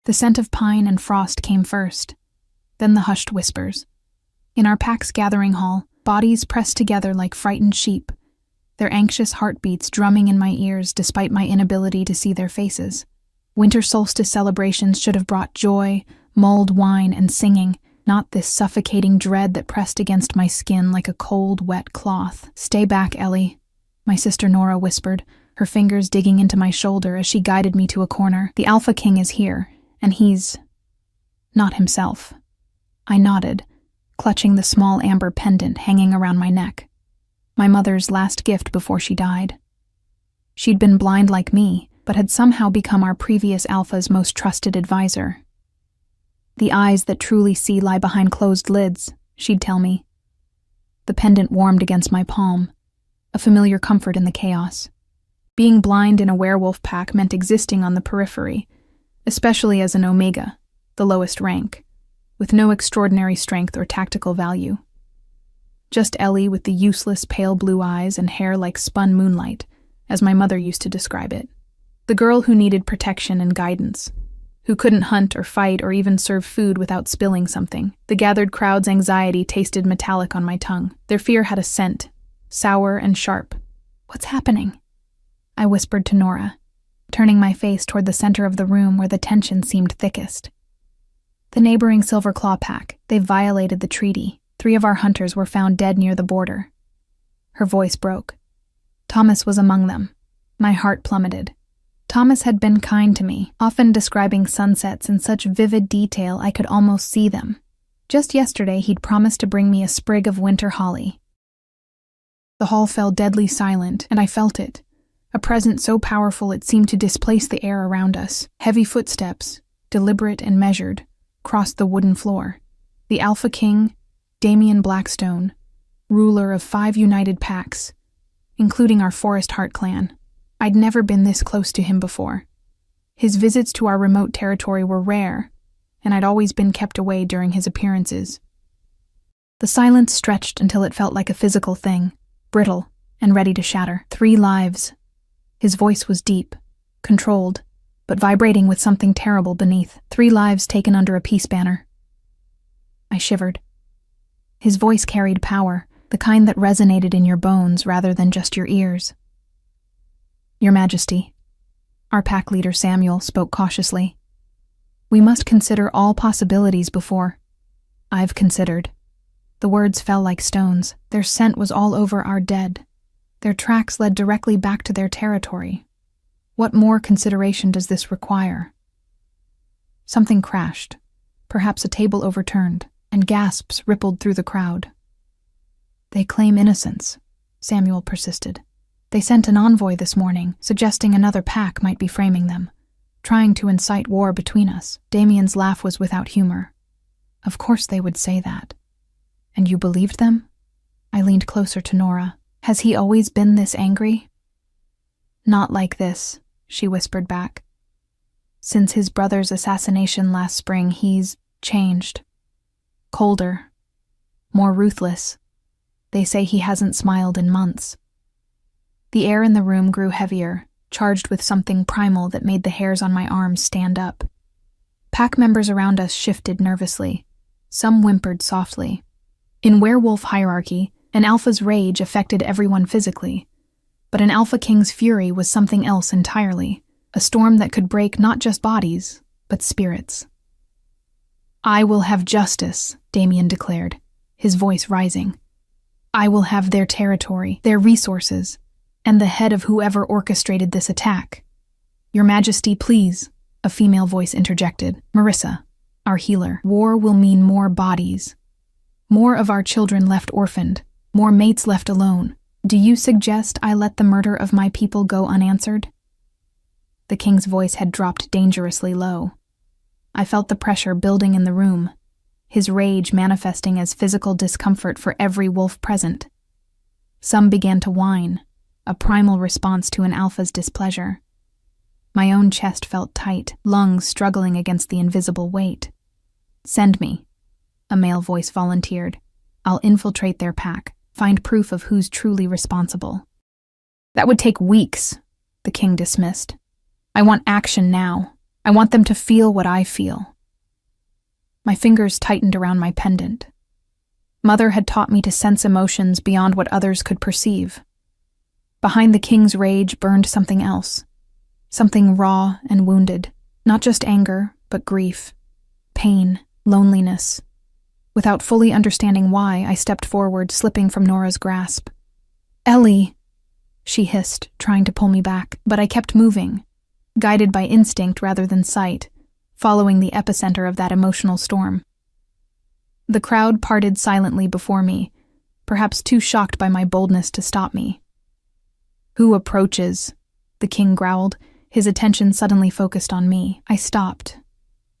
The scent of pine and frost came first, then the hushed whispers. In our pack's gathering hall, bodies pressed together like frightened sheep, their anxious heartbeats drumming in my ears despite my inability to see their faces. Winter solstice celebrations should have brought joy, mulled wine, and singing, not this suffocating dread that pressed against my skin like a cold, wet cloth. "Stay back, Ellie," my sister Nora whispered, her fingers digging into my shoulder as she guided me to a corner. "The Alpha King is here, and he's not himself." I nodded, clutching the small amber pendant hanging around my neck. My mother's last gift before she died. She'd been blind like me, but had somehow become our previous Alpha's most trusted advisor. "The eyes that truly see lie behind closed lids," she'd tell me. The pendant warmed against my palm, a familiar comfort in the chaos. Being blind in a werewolf pack meant existing on the periphery, especially as an Omega, the lowest rank, with no extraordinary strength or tactical value. Just Ellie with the useless pale blue eyes and hair like spun moonlight, as my mother used to describe it. The girl who needed protection and guidance, who couldn't hunt or fight or even serve food without spilling something. The gathered crowd's anxiety tasted metallic on my tongue. Their fear had a scent, sour and sharp. "What's happening?" I whispered to Nora, turning my face toward the center of the room where the tension seemed thickest. "The neighboring Silver Claw pack, they've violated the treaty. 3 of our hunters were found dead near the border." Her voice broke. Thomas was among them. My heart plummeted. Thomas had been kind to me, often describing sunsets in such vivid detail I could almost see them. Just yesterday he'd promised to bring me a sprig of winter holly. The hall fell deadly silent, and I felt it. A presence so powerful it seemed to displace the air around us. Heavy footsteps, deliberate and measured, crossed the wooden floor. The Alpha King, Damian Blackstone, ruler of 5 united packs, including our Forest Heart clan. I'd never been this close to him before. His visits to our remote territory were rare, and I'd always been kept away during his appearances. The silence stretched until it felt like a physical thing, brittle and ready to shatter. 3 lives. His voice was deep, controlled, but vibrating with something terrible beneath. 3 lives taken under a peace banner. I shivered. His voice carried power, the kind that resonated in your bones rather than just your ears. "Your Majesty," our pack leader Samuel spoke cautiously. "We must consider all possibilities before—" "I've considered." The words fell like stones. Their scent was all over our dead. Their tracks led directly back to their territory. What more consideration does this require? Something crashed, perhaps a table overturned, and gasps rippled through the crowd. "They claim innocence," Samuel persisted. "They sent an envoy this morning, suggesting another pack might be framing them, trying to incite war between us." Damian's laugh was without humor. "Of course they would say that. And you believed them?" I leaned closer to Nora. "Has he always been this angry?" "Not like this," she whispered back. "Since his brother's assassination last spring, he's changed. Colder. More ruthless. They say he hasn't smiled in months." The air in the room grew heavier, charged with something primal that made the hairs on my arms stand up. Pack members around us shifted nervously. Some whimpered softly. In werewolf hierarchy, an alpha's rage affected everyone physically, but an Alpha King's fury was something else entirely, a storm that could break not just bodies, but spirits. "I will have justice," Damian declared, his voice rising. "I will have their territory, their resources, and the head of whoever orchestrated this attack." "Your Majesty, please," a female voice interjected. Marissa, our healer. "War will mean more bodies. More of our children left orphaned, more mates left alone. Do you suggest I let the murder of my people go unanswered?" The king's voice had dropped dangerously low. I felt the pressure building in the room, his rage manifesting as physical discomfort for every wolf present. Some began to whine, a primal response to an alpha's displeasure. My own chest felt tight, lungs struggling against the invisible weight. "Send me," a male voice volunteered. "I'll infiltrate their pack, find proof of who's truly responsible." "That would take weeks," the king dismissed. "I want action now." I want them to feel what I feel. My fingers tightened around my pendant. Mother had taught me to sense emotions beyond what others could perceive. Behind the king's rage burned something else, something raw and wounded, not just anger, but grief, pain, loneliness. Without fully understanding why, I stepped forward, slipping from Nora's grasp. "Ellie," she hissed, trying to pull me back, but I kept moving, guided by instinct rather than sight, following the epicenter of that emotional storm. The crowd parted silently before me, perhaps too shocked by my boldness to stop me. "Who approaches?" the king growled, his attention suddenly focused on me. I stopped,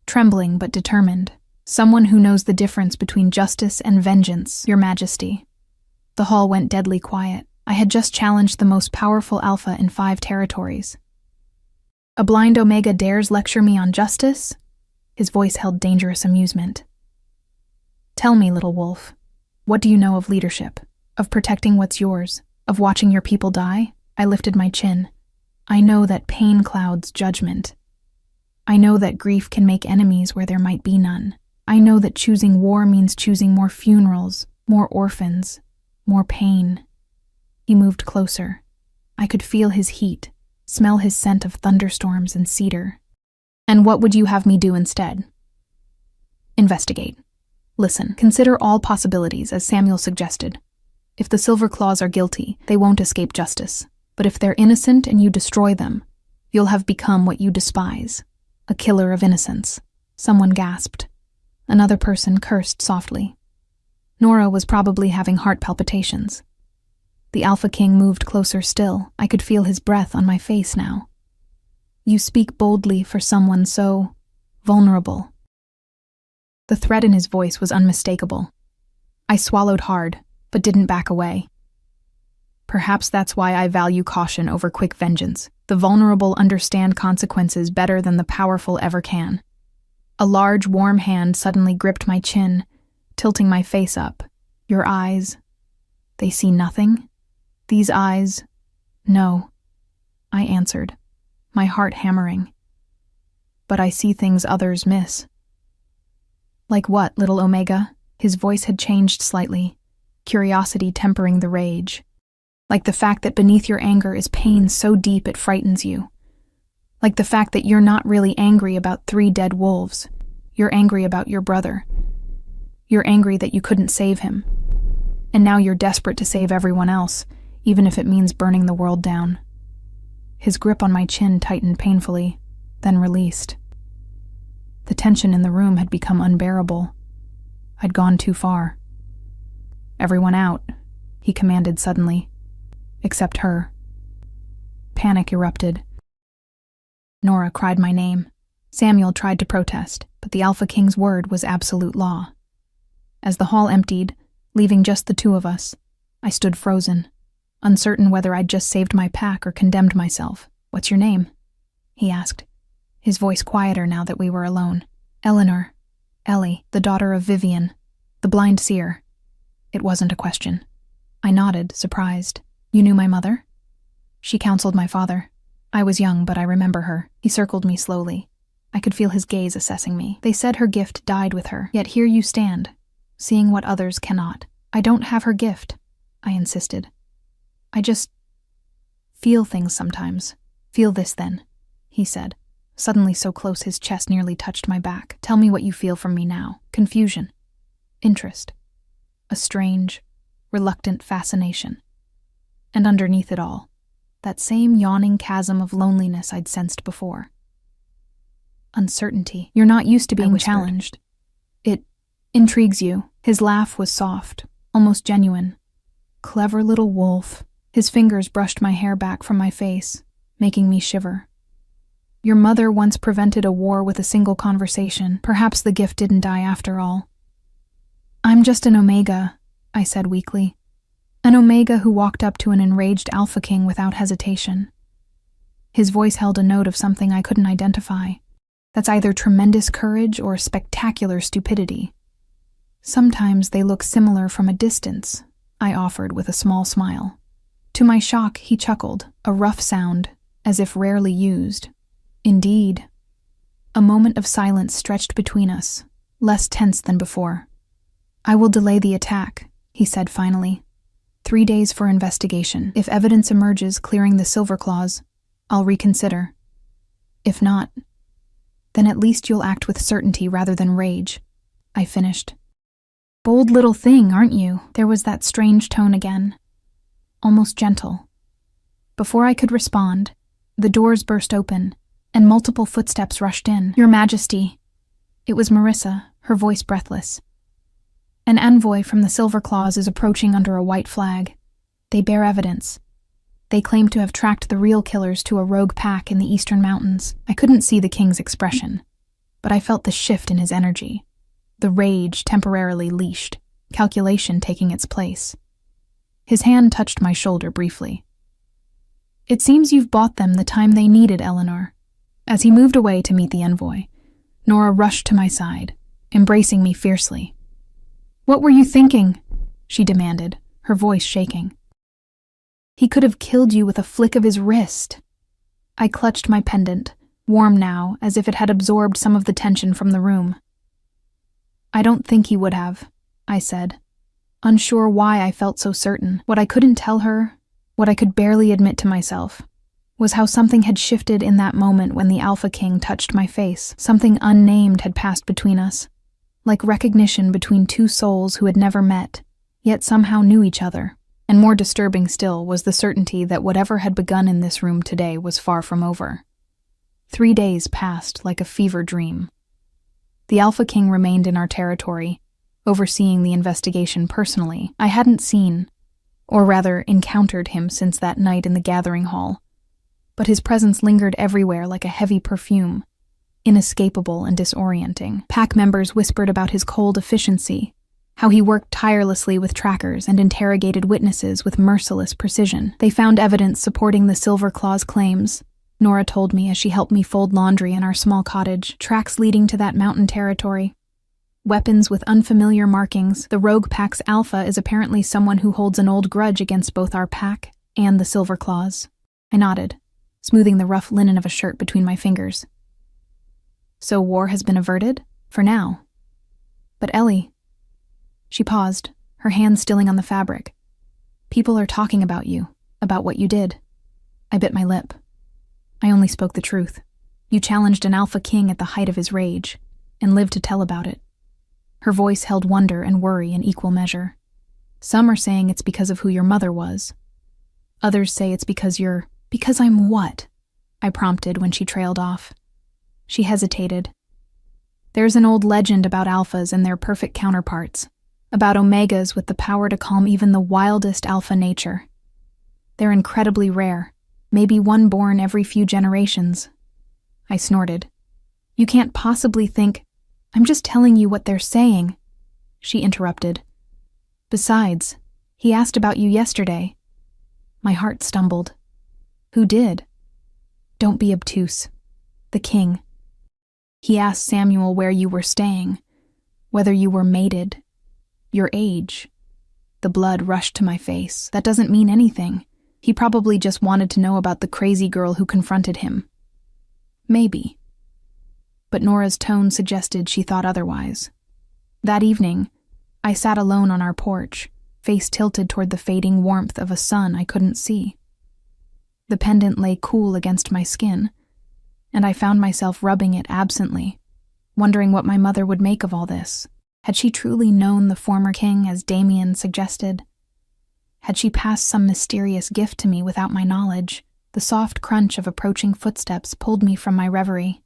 trembling but determined. "Someone who knows the difference between justice and vengeance, Your Majesty." The hall went deadly quiet. I had just challenged the most powerful alpha in 5 territories. "A blind Omega dares lecture me on justice?" His voice held dangerous amusement. "Tell me, little wolf, what do you know of leadership, of protecting what's yours, of watching your people die?" I lifted my chin. "I know that pain clouds judgment. I know that grief can make enemies where there might be none. I know that choosing war means choosing more funerals, more orphans, more pain." He moved closer. I could feel his heat, smell his scent of thunderstorms and cedar. "And what would you have me do instead?" "Investigate. Listen, consider all possibilities, as Samuel suggested. If the Silver Claws are guilty, they won't escape justice. But if they're innocent and you destroy them, you'll have become what you despise, a killer of innocence." Someone gasped. Another person cursed softly. Nora was probably having heart palpitations. The Alpha King moved closer still. I could feel his breath on my face now. "You speak boldly for someone so vulnerable." The threat in his voice was unmistakable. I swallowed hard, but didn't back away. "Perhaps that's why I value caution over quick vengeance. The vulnerable understand consequences better than the powerful ever can." A large, warm hand suddenly gripped my chin, tilting my face up. "Your eyes, they see nothing? These eyes—" "No," I answered, my heart hammering. "But I see things others miss." "Like what, little Omega?" His voice had changed slightly, curiosity tempering the rage. "Like the fact that beneath your anger is pain so deep it frightens you. Like the fact that you're not really angry about 3 dead wolves. You're angry about your brother. You're angry that you couldn't save him. And now you're desperate to save everyone else, even if it means burning the world down." His grip on my chin tightened painfully, then released. The tension in the room had become unbearable. I'd gone too far. "Everyone out," he commanded suddenly. "Except her." Panic erupted. Nora cried my name. Samuel tried to protest, but the Alpha King's word was absolute law. As the hall emptied, leaving just the 2 of us, I stood frozen, uncertain whether I'd just saved my pack or condemned myself. "What's your name?" he asked, his voice quieter now that we were alone. "Eleanor. Ellie, the daughter of Vivian, the blind seer." It wasn't a question. I nodded, surprised. "You knew my mother?" "She counseled my father. I was young, but I remember her." He circled me slowly. I could feel his gaze assessing me. "They said her gift died with her, yet here you stand, seeing what others cannot." "I don't have her gift," I insisted. "I just feel things sometimes." "Feel this then," he said, suddenly so close his chest nearly touched my back. "Tell me what you feel from me now." Confusion. Interest. A strange, reluctant fascination. And underneath it all, that same yawning chasm of loneliness I'd sensed before. Uncertainty. "You're not used to being challenged. It intrigues you." His laugh was soft, almost genuine. "Clever little wolf." His fingers brushed my hair back from my face, making me shiver. "Your mother once prevented a war with a single conversation. Perhaps the gift didn't die after all." "I'm just an Omega," I said weakly. An Omega who walked up to an enraged Alpha King without hesitation. His voice held a note of something I couldn't identify. That's either tremendous courage or spectacular stupidity. "Sometimes they look similar from a distance," I offered with a small smile. To my shock, he chuckled, a rough sound, as if rarely used. "Indeed." A moment of silence stretched between us, less tense than before. "I will delay the attack," he said finally. 3 days for investigation. If evidence emerges clearing the silver claws, I'll reconsider. If not, then at least you'll act with certainty rather than rage," I finished. "Bold little thing, aren't you?" There was that strange tone again, almost gentle. Before I could respond, the doors burst open, and multiple footsteps rushed in. "Your Majesty." It was Marissa, her voice breathless. "An envoy from the Silver Claws is approaching under a white flag. They bear evidence. They claim to have tracked the real killers to a rogue pack in the eastern mountains." I couldn't see the king's expression, but I felt the shift in his energy. The rage temporarily leashed, calculation taking its place. His hand touched my shoulder briefly. "It seems you've bought them the time they needed, Eleanor." As he moved away to meet the envoy, Nora rushed to my side, embracing me fiercely. "What were you thinking?" she demanded, her voice shaking. "He could have killed you with a flick of his wrist." I clutched my pendant, warm now, as if it had absorbed some of the tension from the room. "I don't think he would have," I said, unsure why I felt so certain. What I couldn't tell her, what I could barely admit to myself, was how something had shifted in that moment when the Alpha King touched my face. Something unnamed had passed between us, like recognition between two souls who had never met, yet somehow knew each other. And more disturbing still was the certainty that whatever had begun in this room today was far from over. 3 days passed like a fever dream. The Alpha King remained in our territory, overseeing the investigation personally. I hadn't seen, or rather encountered him since that night in the gathering hall, but his presence lingered everywhere like a heavy perfume, inescapable and disorienting. Pack members whispered about his cold efficiency, how he worked tirelessly with trackers and interrogated witnesses with merciless precision. They found evidence supporting the Silver Claw's claims, Nora told me as she helped me fold laundry in our small cottage. Tracks leading to that mountain territory. Weapons with unfamiliar markings. The rogue pack's alpha is apparently someone who holds an old grudge against both our pack and the Silver Claws. I nodded, smoothing the rough linen of a shirt between my fingers. "So war has been averted? For now. But Ellie..." She paused, her hand stilling on the fabric. "People are talking about you, about what you did." I bit my lip. I only spoke the truth. You challenged an Alpha King at the height of his rage, and lived to tell about it. Her voice held wonder and worry in equal measure. "Some are saying it's because of who your mother was. Others say it's because you're..." "Because I'm what?" I prompted when she trailed off. She hesitated. "There's an old legend about alphas and their perfect counterparts, about omegas with the power to calm even the wildest alpha nature. They're incredibly rare, maybe one born every few generations." I snorted. "You can't possibly think..." "I'm just telling you what they're saying," she interrupted. "Besides, he asked about you yesterday." My heart stumbled. "Who did?" "Don't be obtuse. The king. He asked Samuel where you were staying, whether you were mated, your age." The blood rushed to my face. "That doesn't mean anything. He probably just wanted to know about the crazy girl who confronted him." "Maybe." But Nora's tone suggested she thought otherwise. That evening, I sat alone on our porch, face tilted toward the fading warmth of a sun I couldn't see. The pendant lay cool against my skin, and I found myself rubbing it absently, wondering what my mother would make of all this. Had she truly known the former king, as Damien suggested? Had she passed some mysterious gift to me without my knowledge? The soft crunch of approaching footsteps pulled me from my reverie.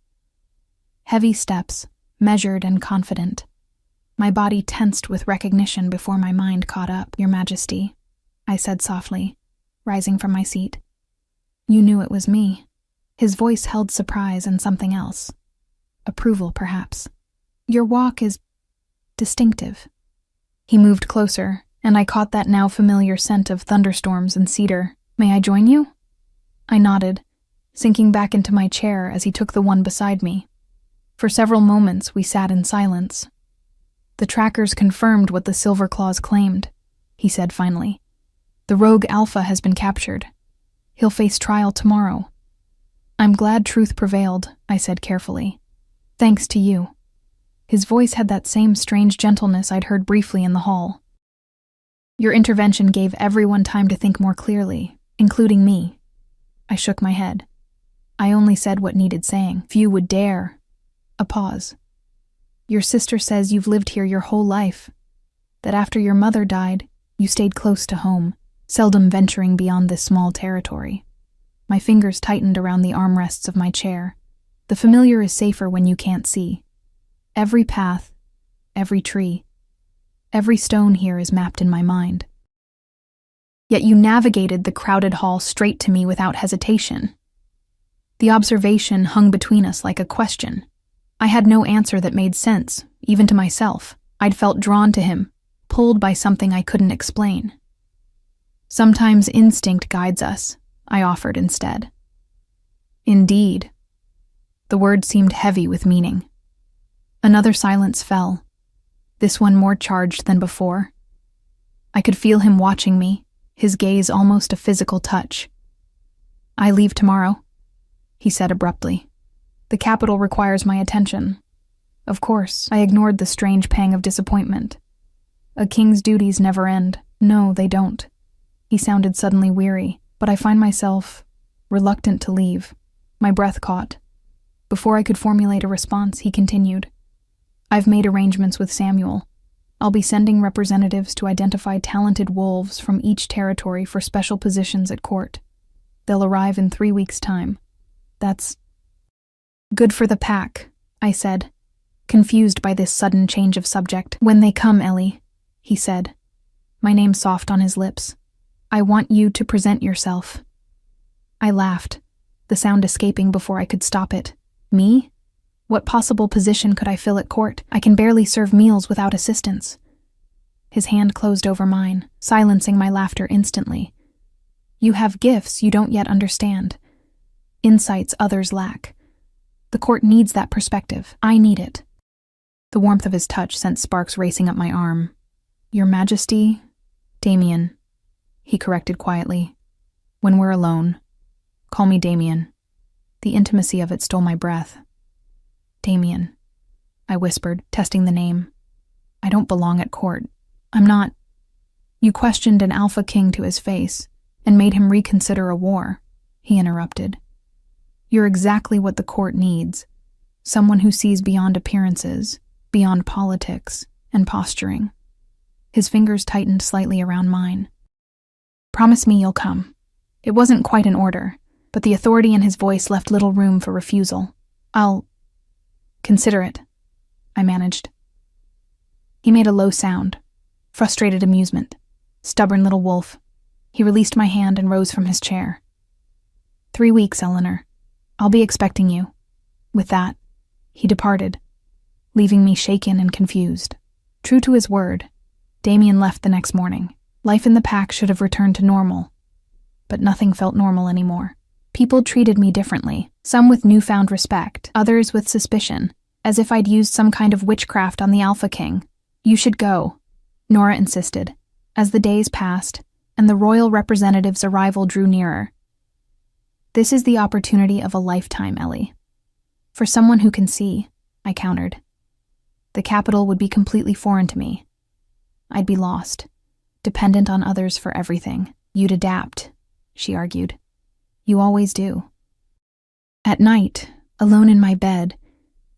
Heavy steps, measured and confident. My body tensed with recognition before my mind caught up. "Your Majesty," I said softly, rising from my seat. "You knew it was me." His voice held surprise and something else. Approval, perhaps. "Your walk is distinctive." He moved closer, and I caught that now familiar scent of thunderstorms and cedar. "May I join you?" I nodded, sinking back into my chair as he took the one beside me. For several moments we sat in silence. "The trackers confirmed what the Silver Claws claimed," he said finally. "The rogue Alpha has been captured. He'll face trial tomorrow." "I'm glad truth prevailed," I said carefully. Thanks to you." His voice had that same strange gentleness I'd heard briefly in the hall. "Your intervention gave everyone time to think more clearly, including me." I shook my head. "I only said what needed saying. Few would dare." A pause. "Your sister says you've lived here your whole life, that after your mother died, you stayed close to home, seldom venturing beyond this small territory." My fingers tightened around the armrests of my chair. "The familiar is safer when you can't see. Every path, every tree, every stone here is mapped in my mind. Yet you navigated the crowded hall straight to me without hesitation." The observation hung between us like a question. I had no answer that made sense, even to myself. I'd felt drawn to him, pulled by something I couldn't explain. "Sometimes instinct guides us," I offered instead. "Indeed." The word seemed heavy with meaning. Another silence fell, this one more charged than before. I could feel him watching me, his gaze almost a physical touch. "I leave tomorrow," he said abruptly. "The capital requires my attention." Of course, I ignored the strange pang of disappointment. A king's duties never end. No, they don't. He sounded suddenly weary, but I find myself reluctant to leave. My breath caught. Before I could formulate a response, he continued. "I've made arrangements with Samuel. I'll be sending representatives to identify talented wolves from each territory for special positions at court. They'll arrive in 3 weeks' time. That's good for the pack," I said, confused by this sudden change of subject. "When they come, Ellie," he said, my name soft on his lips, "I want you to present yourself." I laughed, the sound escaping before I could stop it. "Me? What possible position could I fill at court? I can barely serve meals without assistance." His hand closed over mine, silencing my laughter instantly. "You have gifts you don't yet understand. Insights others lack. The court needs that perspective. I need it." The warmth of his touch sent sparks racing up my arm. "Your Majesty, Damien," he corrected quietly. "When we're alone, call me Damien." The intimacy of it stole my breath. "Damien," I whispered, testing the name. "I don't belong at court. I'm not—" "You questioned an alpha king to his face and made him reconsider a war," he interrupted. "You're exactly what the court needs. Someone who sees beyond appearances, beyond politics and posturing." His fingers tightened slightly around mine. "Promise me you'll come." It wasn't quite an order, but the authority in his voice left little room for refusal. "I'll consider it," I managed. He made a low sound, frustrated amusement. Stubborn little wolf. He released my hand and rose from his chair. 3 weeks, Eleanor. I'll be expecting you." With that, he departed, leaving me shaken and confused. True to his word, Damien left the next morning. Life in the pack should have returned to normal, but nothing felt normal anymore. People treated me differently, some with newfound respect, others with suspicion, as if I'd used some kind of witchcraft on the Alpha King. "You should go," Nora insisted, as the days passed and the royal representative's arrival drew nearer. "This is the opportunity of a lifetime, Ellie. For someone who can see," I countered. "The capital would be completely foreign to me. I'd be lost, dependent on others for everything." "You'd adapt," she argued. "You always do." At night, alone in my bed,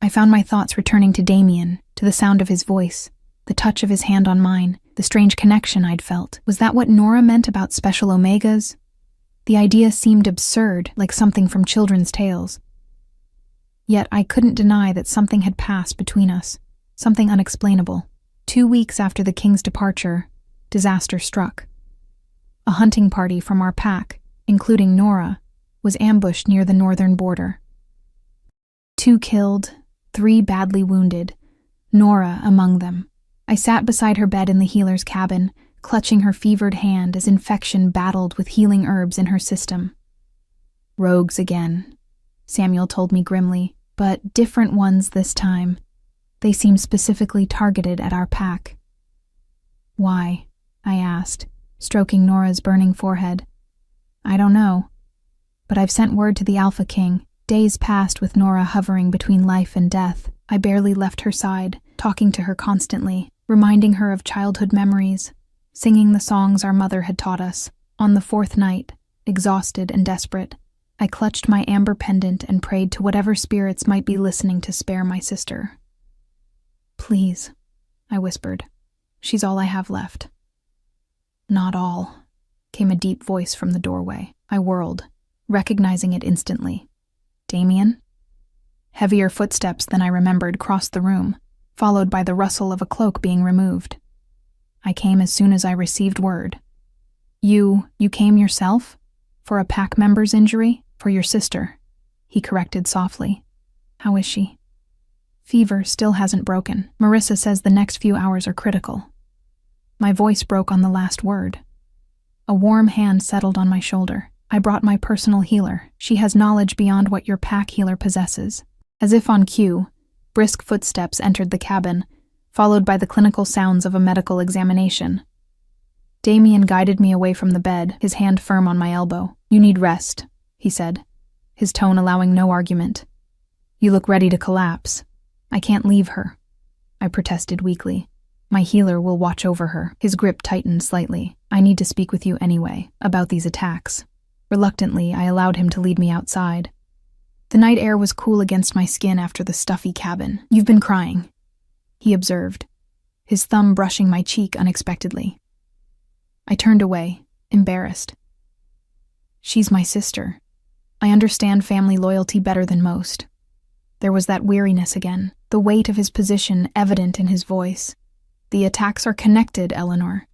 I found my thoughts returning to Damien, to the sound of his voice, the touch of his hand on mine, the strange connection I'd felt. Was that what Nora meant about special omegas? The idea seemed absurd, like something from children's tales. Yet I couldn't deny that something had passed between us, something unexplainable. 2 weeks after the king's departure, disaster struck. A hunting party from our pack, including Nora, was ambushed near the northern border. 2 killed, 3 badly wounded, Nora among them. I sat beside her bed in the healer's cabin, clutching her fevered hand as infection battled with healing herbs in her system. "Rogues again," Samuel told me grimly, "but different ones this time. They seem specifically targeted at our pack." "Why?" I asked, stroking Nora's burning forehead. "I don't know, but I've sent word to the Alpha King. Days passed with Nora hovering between life and death. I barely left her side, talking to her constantly, reminding her of childhood memories, singing the songs our mother had taught us. On the fourth night, exhausted and desperate, I clutched my amber pendant and prayed to whatever spirits might be listening to spare my sister. "Please," I whispered. "She's all I have left." "Not all," came a deep voice from the doorway. I whirled, recognizing it instantly. "Damien?" Heavier footsteps than I remembered crossed the room, followed by the rustle of a cloak being removed. "I came as soon as I received word." You came yourself? For a pack member's injury? For your sister?" he corrected softly. "How is she?" "Fever still hasn't broken. Marissa says the next few hours are critical." My voice broke on the last word. A warm hand settled on my shoulder. "I brought my personal healer. She has knowledge beyond what your pack healer possesses." As if on cue, brisk footsteps entered the cabin, followed by the clinical sounds of a medical examination. Damien guided me away from the bed, his hand firm on my elbow. "You need rest," he said, his tone allowing no argument. "You look ready to collapse." "I can't leave her," I protested weakly. "My healer will watch over her." His grip tightened slightly. "I need to speak with you anyway, about these attacks." Reluctantly, I allowed him to lead me outside. The night air was cool against my skin after the stuffy cabin. "You've been crying," he observed, his thumb brushing my cheek unexpectedly. I turned away, embarrassed. "She's my sister. I understand family loyalty better than most." There was that weariness again, the weight of his position evident in his voice. "The attacks are connected, Eleanor.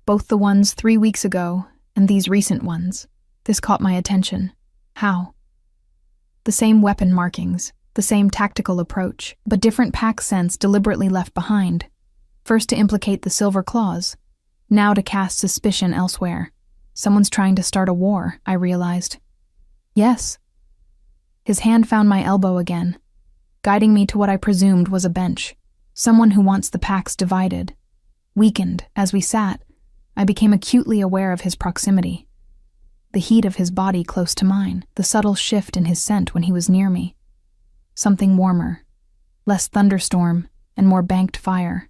Both the ones 3 weeks ago and these recent ones." This caught my attention. "How?" "The same weapon markings, the same tactical approach, but different pack scents deliberately left behind. First to implicate the Silver Claws, now to cast suspicion elsewhere. Someone's trying to start a war," I realized. "Yes." His hand found my elbow again, guiding me to what I presumed was a bench. "Someone who wants the packs divided." Weakened, as we sat, I became acutely aware of his proximity. The heat of his body close to mine, the subtle shift in his scent when he was near me. Something warmer, less thunderstorm, and more banked fire.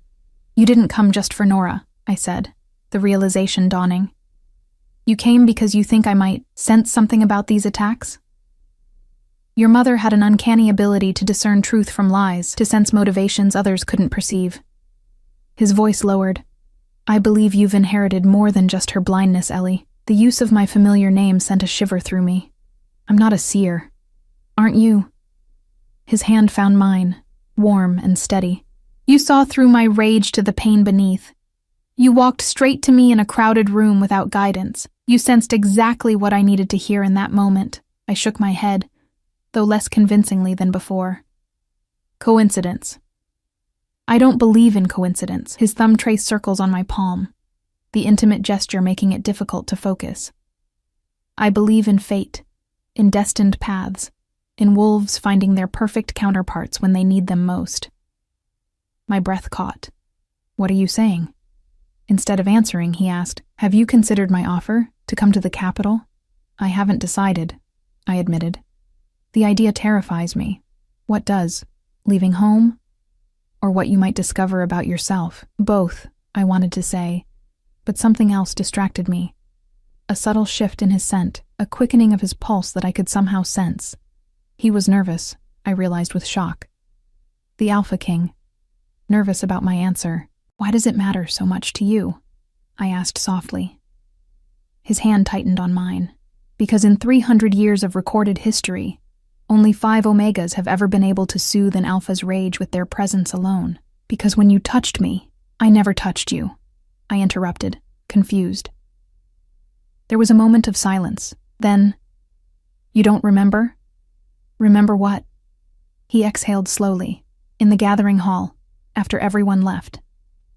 "You didn't come just for Nora," I said, the realization dawning. "You came because you think I might sense something about these attacks?" "Your mother had an uncanny ability to discern truth from lies, to sense motivations others couldn't perceive." His voice lowered. "I believe you've inherited more than just her blindness, Ellie." The use of my familiar name sent a shiver through me. "I'm not a seer. Aren't you?" His hand found mine, warm and steady. "You saw through my rage to the pain beneath. You walked straight to me in a crowded room without guidance. You sensed exactly what I needed to hear in that moment." I shook my head, though less convincingly than before. "Coincidence." "I don't believe in coincidence." His thumb traced circles on my palm, the intimate gesture making it difficult to focus. "I believe in fate, in destined paths, in wolves finding their perfect counterparts when they need them most." My breath caught. "What are you saying?" Instead of answering, he asked, "Have you considered my offer to come to the capital?" "I haven't decided," I admitted. "The idea terrifies me." "What does? Leaving home? Or what you might discover about yourself?" "Both," I wanted to say, but something else distracted me. A subtle shift in his scent, a quickening of his pulse that I could somehow sense. He was nervous, I realized with shock. The Alpha King. Nervous about my answer. "Why does it matter so much to you?" I asked softly. His hand tightened on mine. "Because in 300 years of recorded history, only 5 Omegas have ever been able to soothe an Alpha's rage with their presence alone. Because when you touched me, I never touched you," I interrupted, confused. There was a moment of silence. Then, "You don't remember?" "Remember what?" He exhaled slowly. "In the gathering hall, after everyone left.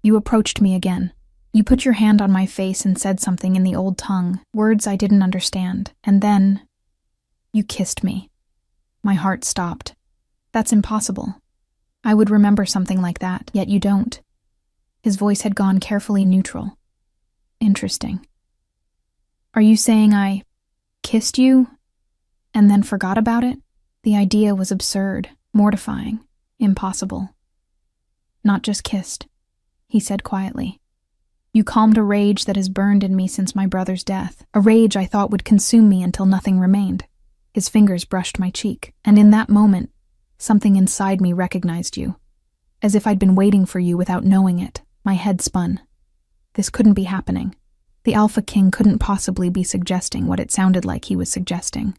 You approached me again. You put your hand on my face and said something in the old tongue, words I didn't understand. And then, you kissed me." My heart stopped. "That's impossible. I would remember something like that, yet you don't." His voice had gone carefully neutral. "Interesting. Are you saying I kissed you and then forgot about it?" The idea was absurd, mortifying. Impossible. Not just kissed, he said quietly. You calmed a rage that has burned in me since my brother's death, a rage I thought would consume me until nothing remained. His fingers brushed my cheek, and in that moment, something inside me recognized you. As if I'd been waiting for you without knowing it, my head spun. This couldn't be happening. The Alpha King couldn't possibly be suggesting what it sounded like he was suggesting.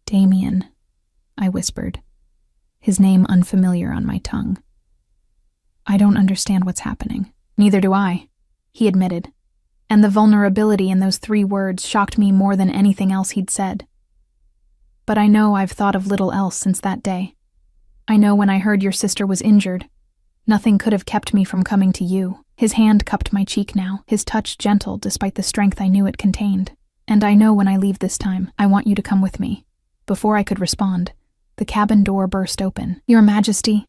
Damien, I whispered, his name unfamiliar on my tongue. I don't understand what's happening. Neither do I, he admitted, and the vulnerability in those 3 words shocked me more than anything else he'd said. But I know I've thought of little else since that day. I know when I heard your sister was injured, nothing could have kept me from coming to you. His hand cupped my cheek now, his touch gentle despite the strength I knew it contained. And I know when I leave this time, I want you to come with me. Before I could respond, the cabin door burst open. Your Majesty,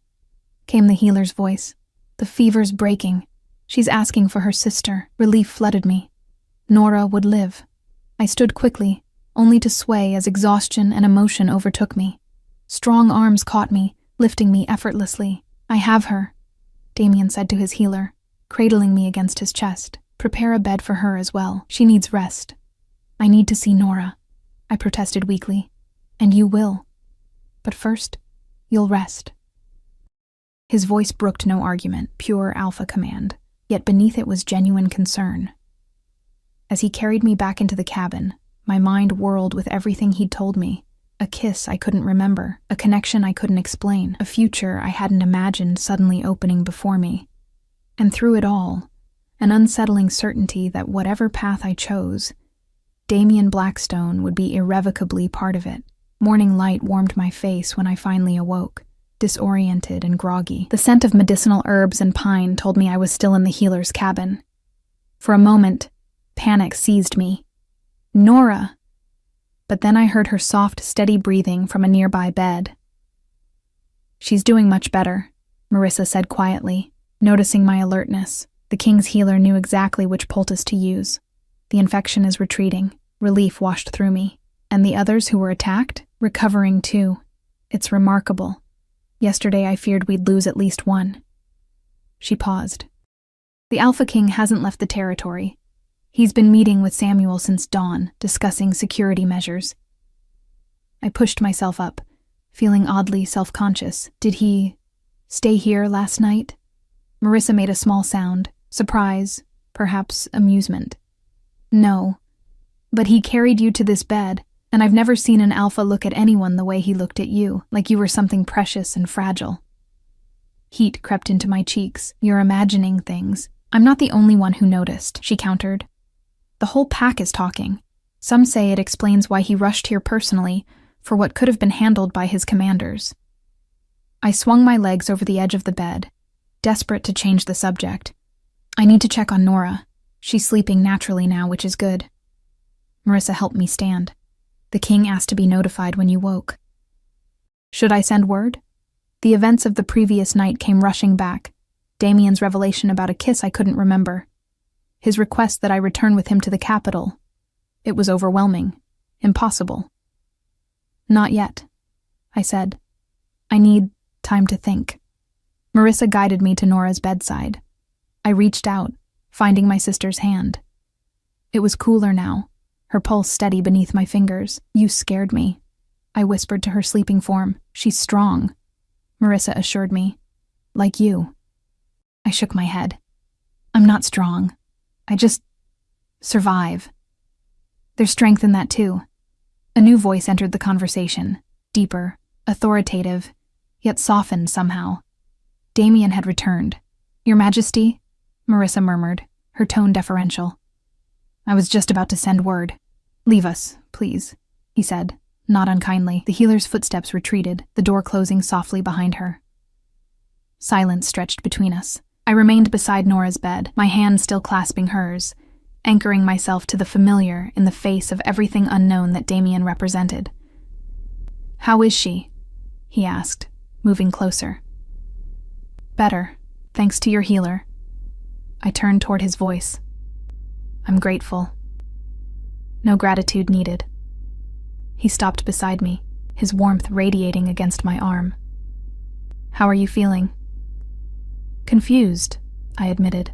came the healer's voice. The fever's breaking. She's asking for her sister. Relief flooded me. Nora would live. I stood quickly, only to sway as exhaustion and emotion overtook me. Strong arms caught me, lifting me effortlessly. I have her, Damien said to his healer, cradling me against his chest. Prepare a bed for her as well. She needs rest. I need to see Nora, I protested weakly. And you will. But first, you'll rest. His voice brooked no argument, pure alpha command, yet beneath it was genuine concern. As he carried me back into the cabin, my mind whirled with everything he'd told me. A kiss I couldn't remember, a connection I couldn't explain, a future I hadn't imagined suddenly opening before me. And through it all, an unsettling certainty that whatever path I chose, Damien Blackstone would be irrevocably part of it. Morning light warmed my face when I finally awoke, disoriented and groggy. The scent of medicinal herbs and pine told me I was still in the healer's cabin. For a moment, panic seized me. Nora! But then I heard her soft, steady breathing from a nearby bed. She's doing much better, Marissa said quietly, noticing my alertness. The king's healer knew exactly which poultice to use. The infection is retreating. Relief washed through me. And the others who were attacked? Recovering too. It's remarkable. Yesterday I feared we'd lose at least one. She paused. The Alpha King hasn't left the territory. He's been meeting with Samuel since dawn, discussing security measures. I pushed myself up, feeling oddly self-conscious. Did he stay here last night? Marissa made a small sound, surprise, perhaps amusement. No, but he carried you to this bed, and I've never seen an alpha look at anyone the way he looked at you, like you were something precious and fragile. Heat crept into my cheeks. You're imagining things. I'm not the only one who noticed, she countered. The whole pack is talking. Some say it explains why he rushed here personally, for what could have been handled by his commanders. I swung my legs over the edge of the bed, desperate to change the subject. I need to check on Nora. She's sleeping naturally now, which is good. Marissa helped me stand. The king asked to be notified when you woke. Should I send word? The events of the previous night came rushing back. Damien's revelation about a kiss I couldn't remember. His request that I return with him to the capital. It was overwhelming. Impossible. Not yet, I said. I need time to think. Marissa guided me to Nora's bedside. I reached out, finding my sister's hand. It was cooler now, her pulse steady beneath my fingers. You scared me, I whispered to her sleeping form. She's strong, Marissa assured me. Like you. I shook my head. I'm not strong. I just survive. There's strength in that too. A new voice entered the conversation, deeper, authoritative, yet softened somehow. Damien had returned. Your Majesty? Marissa murmured, her tone deferential. I was just about to send word. Leave us, please, he said, not unkindly. The healer's footsteps retreated, the door closing softly behind her. Silence stretched between us. I remained beside Nora's bed, my hand still clasping hers, anchoring myself to the familiar in the face of everything unknown that Damien represented. How is she? He asked, moving closer. Better, thanks to your healer. I turned toward his voice. I'm grateful. No gratitude needed. He stopped beside me, his warmth radiating against my arm. How are you feeling?" "Confused," I admitted.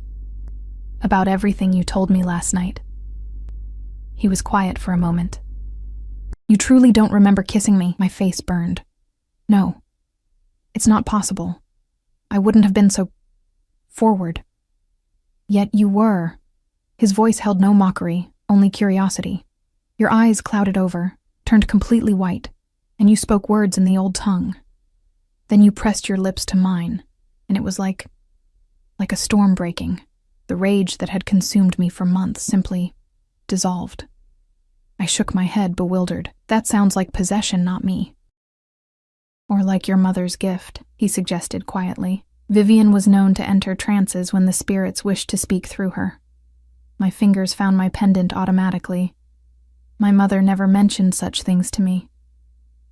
"About everything you told me last night." He was quiet for a moment. "You truly don't remember kissing me?" My face burned. "No. It's not possible. I wouldn't have been so forward." "Yet you were." His voice held no mockery, only curiosity. "Your eyes clouded over, turned completely white, and you spoke words in the old tongue. Then you pressed your lips to mine, and it was like a storm breaking. The rage that had consumed me for months simply dissolved." I shook my head, bewildered. "That sounds like possession, not me." "Or like your mother's gift," he suggested quietly. "Vivian was known to enter trances when the spirits wished to speak through her." My fingers found my pendant automatically. "My mother never mentioned such things to me.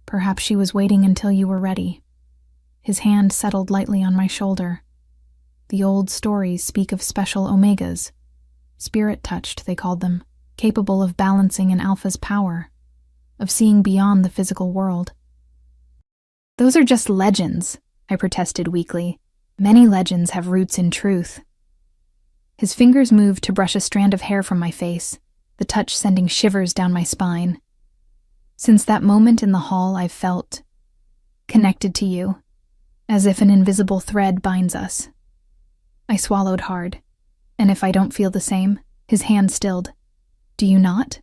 Perhaps she was waiting until you were ready." His hand settled lightly on my shoulder. "The old stories speak of special omegas. Spirit-touched, they called them, capable of balancing an alpha's power, of seeing beyond the physical world." "Those are just legends," I protested weakly. "Many legends have roots in truth." His fingers moved to brush a strand of hair from my face, the touch sending shivers down my spine. "Since that moment in the hall, I've felt connected to you, as if an invisible thread binds us." I swallowed hard. "And if I don't feel the same?" His hand stilled. "Do you not?"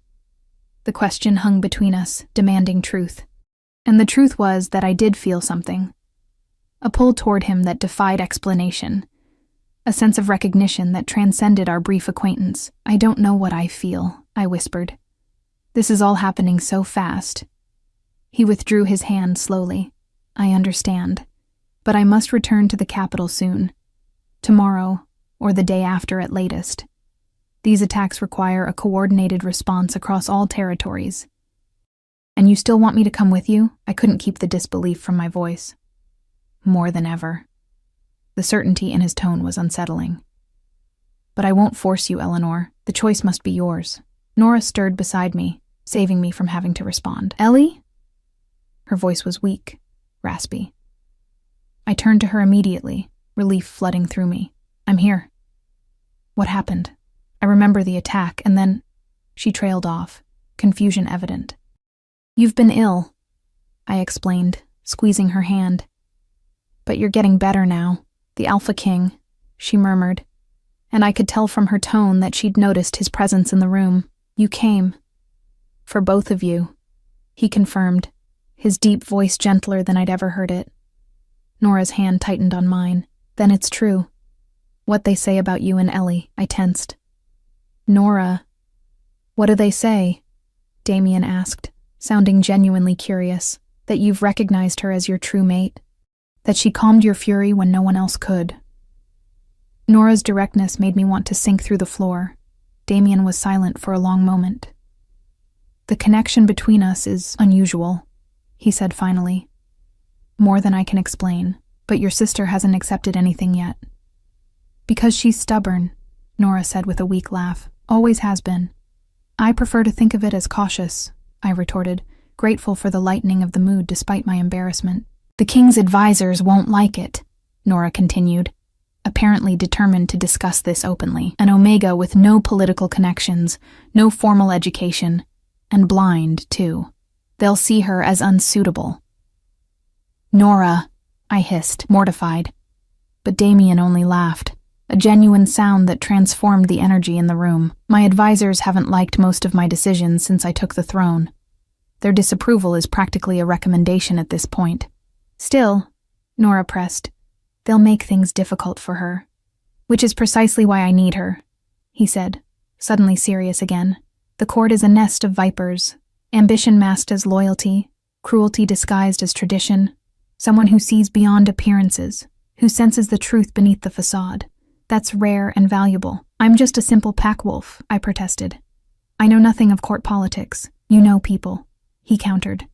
The question hung between us, demanding truth. And the truth was that I did feel something. A pull toward him that defied explanation. A sense of recognition that transcended our brief acquaintance. "I don't know what I feel," I whispered. "This is all happening so fast." He withdrew his hand slowly. "I understand. But I must return to the capital soon. Tomorrow, or the day after at latest. These attacks require a coordinated response across all territories." "And you still want me to come with you?" I couldn't keep the disbelief from my voice. "More than ever." The certainty in his tone was unsettling. "But I won't force you, Eleanor. The choice must be yours." Nora stirred beside me, saving me from having to respond. "Ellie?" Her voice was weak, raspy. I turned to her immediately, relief flooding through me. "I'm here." "What happened?" "I remember the attack, and then—" She trailed off, confusion evident. "You've been ill," I explained, squeezing her hand. "But you're getting better now. The Alpha King," she murmured, and I could tell from her tone that she'd noticed his presence in the room. "You came. For both of you," he confirmed, his deep voice gentler than I'd ever heard it. Nora's hand tightened on mine. "Then it's true. What they say about you and Ellie," I tensed. "Nora, what do they say?" Damien asked, sounding genuinely curious. "That you've recognized her as your true mate? That she calmed your fury when no one else could?" Nora's directness made me want to sink through the floor. Damien was silent for a long moment. "The connection between us is unusual," he said finally. "More than I can explain, but your sister hasn't accepted anything yet." "Because she's stubborn," Nora said with a weak laugh. "Always has been." "I prefer to think of it as cautious," I retorted, grateful for the lightening of the mood despite my embarrassment. "The king's advisors won't like it," Nora continued, apparently determined to discuss this openly. "An Omega with no political connections, no formal education, and blind, too. They'll see her as unsuitable." "Nora," I hissed, mortified. But Damien only laughed, a genuine sound that transformed the energy in the room. "My advisors haven't liked most of my decisions since I took the throne. Their disapproval is practically a recommendation at this point. Still," Nora pressed, "they'll make things difficult for her. Which is precisely why I need her," he said, suddenly serious again. "The court is a nest of vipers, ambition masked as loyalty, cruelty disguised as tradition, someone who sees beyond appearances, who senses the truth beneath the facade. That's rare and valuable. I'm just a simple pack wolf," I protested. "I know nothing of court politics. You know people," he countered.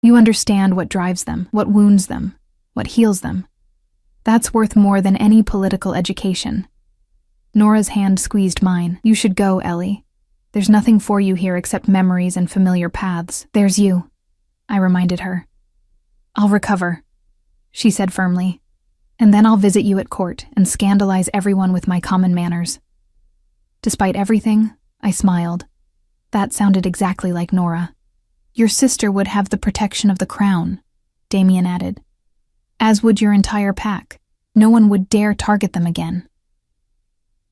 "You understand what drives them, what wounds them, what heals them. That's worth more than any political education." Nora's hand squeezed mine. "You should go, Ellie. There's nothing for you here except memories and familiar paths. There's you," I reminded her. "I'll recover." she said firmly. "And then I'll visit you at court and scandalize everyone with my common manners." Despite everything, I smiled. That sounded exactly like Nora. "Your sister would have the protection of the crown," Damien added. "As would your entire pack. No one would dare target them again."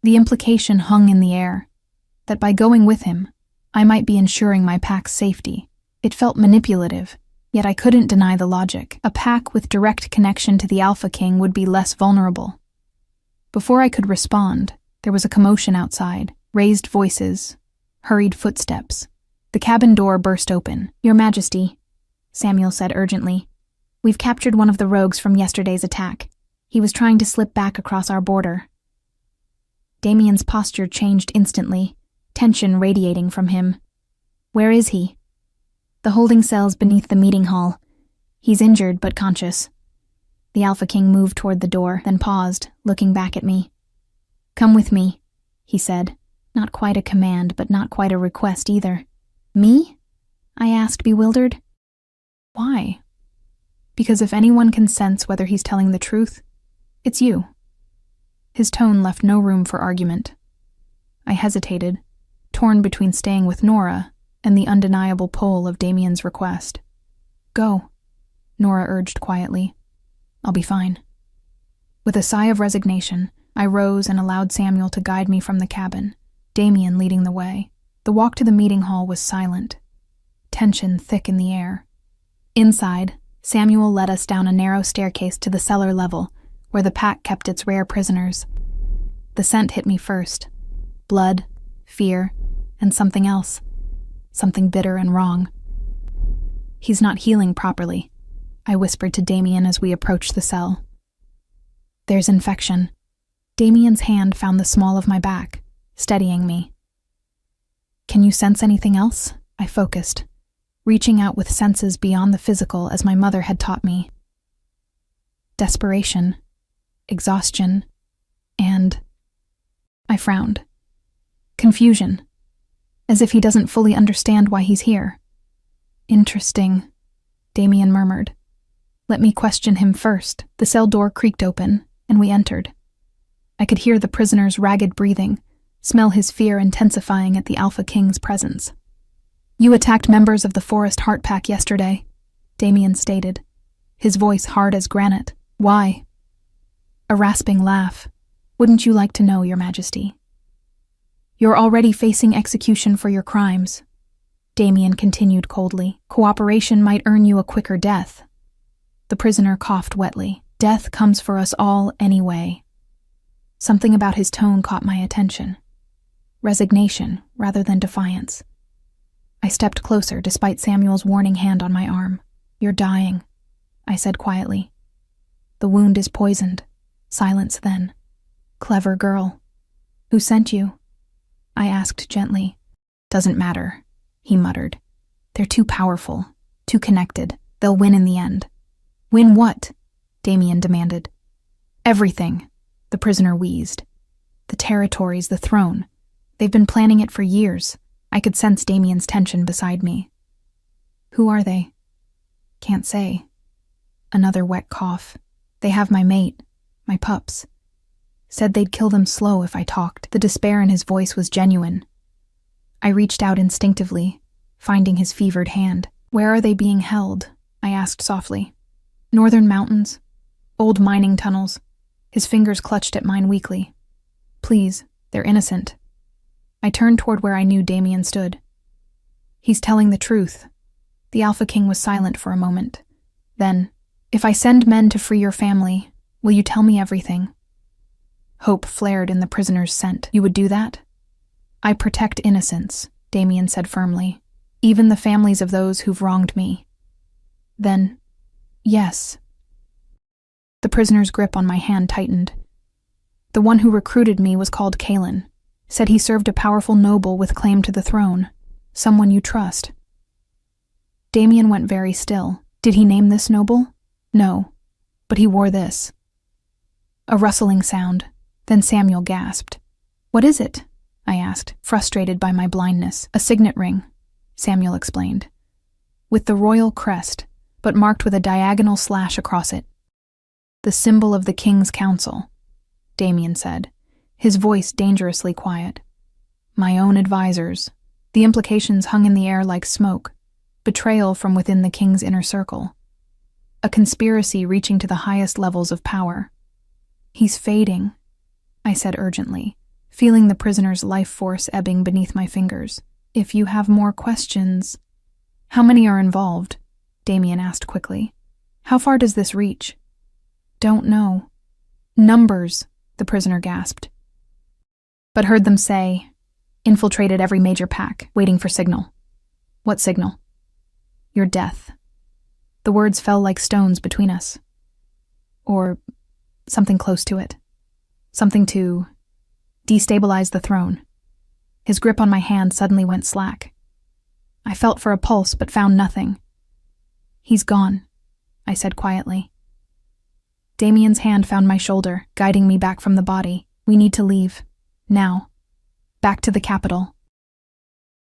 The implication hung in the air, that by going with him, I might be ensuring my pack's safety. It felt manipulative, yet I couldn't deny the logic. A pack with direct connection to the Alpha King would be less vulnerable. Before I could respond, there was a commotion outside, raised voices, hurried footsteps. The cabin door burst open. "Your Majesty," Samuel said urgently, "we've captured one of the rogues from yesterday's attack. He was trying to slip back across our border." Damien's posture changed instantly, tension radiating from him. "Where is he?" "The holding cell's beneath the meeting hall. He's injured but conscious." The Alpha King moved toward the door, then paused, looking back at me. "Come with me," he said. Not quite a command, but not quite a request either. "Me?" I asked, bewildered. "Why?" "Because if anyone can sense whether he's telling the truth, it's you." His tone left no room for argument. I hesitated, torn between staying with Nora and the undeniable pull of Damien's request. "Go," Nora urged quietly. "I'll be fine." With a sigh of resignation, I rose and allowed Samuel to guide me from the cabin, Damien leading the way. The walk to the meeting hall was silent, tension thick in the air. Inside, Samuel led us down a narrow staircase to the cellar level, where the pack kept its rare prisoners. The scent hit me first. Blood, fear, and something else. Something bitter and wrong. "He's not healing properly," I whispered to Damien as we approached the cell. "There's infection." Damien's hand found the small of my back, steadying me. "Can you sense anything else?" I focused, reaching out with senses beyond the physical as my mother had taught me. Desperation, exhaustion, and... I frowned. Confusion, as if he doesn't fully understand why he's here. "Interesting," Damien murmured. "Let me question him first." The cell door creaked open, and we entered. I could hear the prisoner's ragged breathing, smell his fear intensifying at the Alpha King's presence. "You attacked members of the Forest Heart Pack yesterday," Damien stated, his voice hard as granite. "Why?" A rasping laugh. "Wouldn't you like to know, Your Majesty?" "You're already facing execution for your crimes," Damien continued coldly. "Cooperation might earn you a quicker death." The prisoner coughed wetly. "Death comes for us all anyway." Something about his tone caught my attention. Resignation rather than defiance. I stepped closer despite Samuel's warning hand on my arm. "You're dying," I said quietly. "The wound is poisoned." Silence then. "Clever girl. Who sent you?" I asked gently. "Doesn't matter," he muttered. "They're too powerful, too connected. They'll win in the end." "Win what?" Damien demanded. "Everything," the prisoner wheezed. "The territories, the throne. They've been planning it for years." I could sense Damien's tension beside me. "Who are they?" "Can't say." Another wet cough. "They have my mate, my pups. Said they'd kill them slow if I talked." The despair in his voice was genuine. I reached out instinctively, finding his fevered hand. "Where are they being held?" I asked softly. "Northern mountains. Old mining tunnels." His fingers clutched at mine weakly. "Please, they're innocent." I turned toward where I knew Damien stood. "He's telling the truth." The Alpha King was silent for a moment. Then, "If I send men to free your family, will you tell me everything?" Hope flared in the prisoner's scent. "You would do that?" "I protect innocence," Damien said firmly. "Even the families of those who've wronged me." "Then, yes." The prisoner's grip on my hand tightened. "The one who recruited me was called Kalen. Said he served a powerful noble with claim to the throne. Someone you trust." Damien went very still. "Did he name this noble?" "No, but he wore this." A rustling sound. Then Samuel gasped. "What is it?" I asked, frustrated by my blindness. "A signet ring," Samuel explained. "With the royal crest, but marked with a diagonal slash across it. The symbol of the King's Council, Damien said, his voice dangerously quiet. My own advisors. The implications hung in the air like smoke. Betrayal from within the King's inner circle. A conspiracy reaching to the highest levels of power. He's fading, I said urgently, feeling the prisoner's life force ebbing beneath my fingers. If you have more questions... How many are involved? Damien asked quickly. How far does this reach? Don't know. Numbers, the prisoner gasped. But heard them say, infiltrated every major pack, waiting for signal. What signal? Your death. The words fell like stones between us. Or something close to it. Something to destabilize the throne. His grip on my hand suddenly went slack. I felt for a pulse but found nothing. He's gone, I said quietly. Damien's hand found my shoulder, guiding me back from the body. We need to leave. Now. Back to the capital.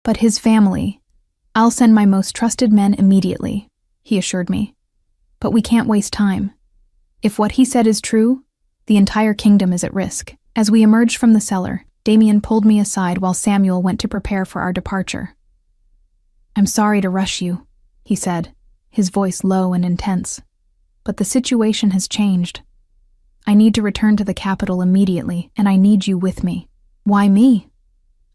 But his family... I'll send my most trusted men immediately, he assured me. But we can't waste time. If what he said is true, the entire kingdom is at risk. As we emerged from the cellar, Damien pulled me aside while Samuel went to prepare for our departure. I'm sorry to rush you, he said, his voice low and intense. But the situation has changed. I need to return to the capital immediately, and I need you with me. Why me?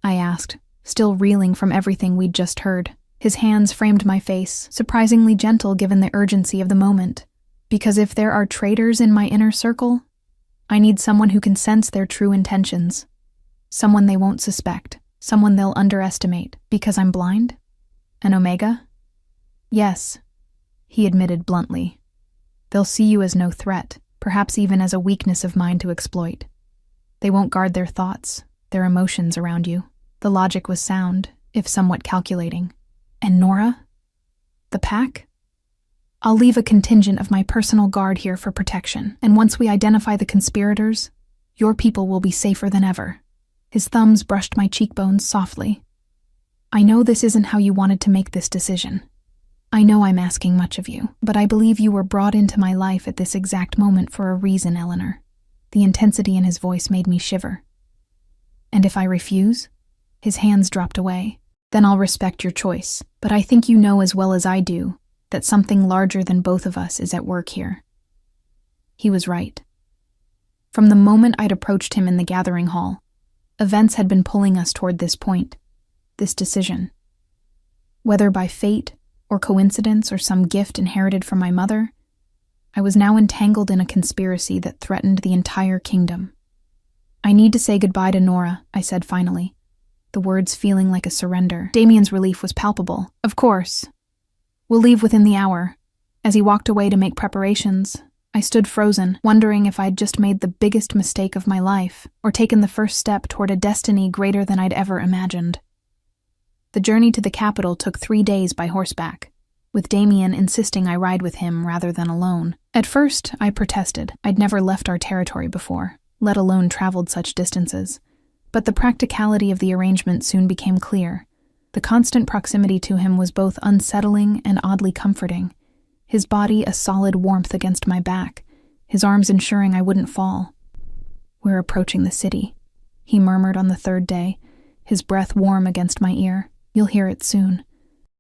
I asked, still reeling from everything we'd just heard. His hands framed my face, surprisingly gentle given the urgency of the moment. Because if there are traitors in my inner circle, I need someone who can sense their true intentions. Someone they won't suspect. Someone they'll underestimate. Because I'm blind? An Omega? Yes, he admitted bluntly. They'll see you as no threat, perhaps even as a weakness of mine to exploit. They won't guard their thoughts, their emotions around you. The logic was sound, if somewhat calculating. And Nora? The pack? I'll leave a contingent of my personal guard here for protection, and once we identify the conspirators, your people will be safer than ever. His thumbs brushed my cheekbones softly. I know this isn't how you wanted to make this decision. I know I'm asking much of you, but I believe you were brought into my life at this exact moment for a reason, Eleanor. The intensity in his voice made me shiver. And if I refuse? His hands dropped away. Then I'll respect your choice. But I think you know as well as I do that something larger than both of us is at work here. He was right. From the moment I'd approached him in the gathering hall, events had been pulling us toward this point, this decision. Whether by fate or coincidence or some gift inherited from my mother, I was now entangled in a conspiracy that threatened the entire kingdom. I need to say goodbye to Nora, I said finally, the words feeling like a surrender. Damien's relief was palpable. Of course. We'll leave within the hour. As he walked away to make preparations, I stood frozen, wondering if I'd just made the biggest mistake of my life, or taken the first step toward a destiny greater than I'd ever imagined. The journey to the capital took 3 days by horseback, with Damien insisting I ride with him rather than alone. At first, I protested. I'd never left our territory before, let alone traveled such distances. But the practicality of the arrangement soon became clear. The constant proximity to him was both unsettling and oddly comforting. His body a solid warmth against my back, his arms ensuring I wouldn't fall. We're approaching the city, he murmured on the 3rd day, his breath warm against my ear. You'll hear it soon.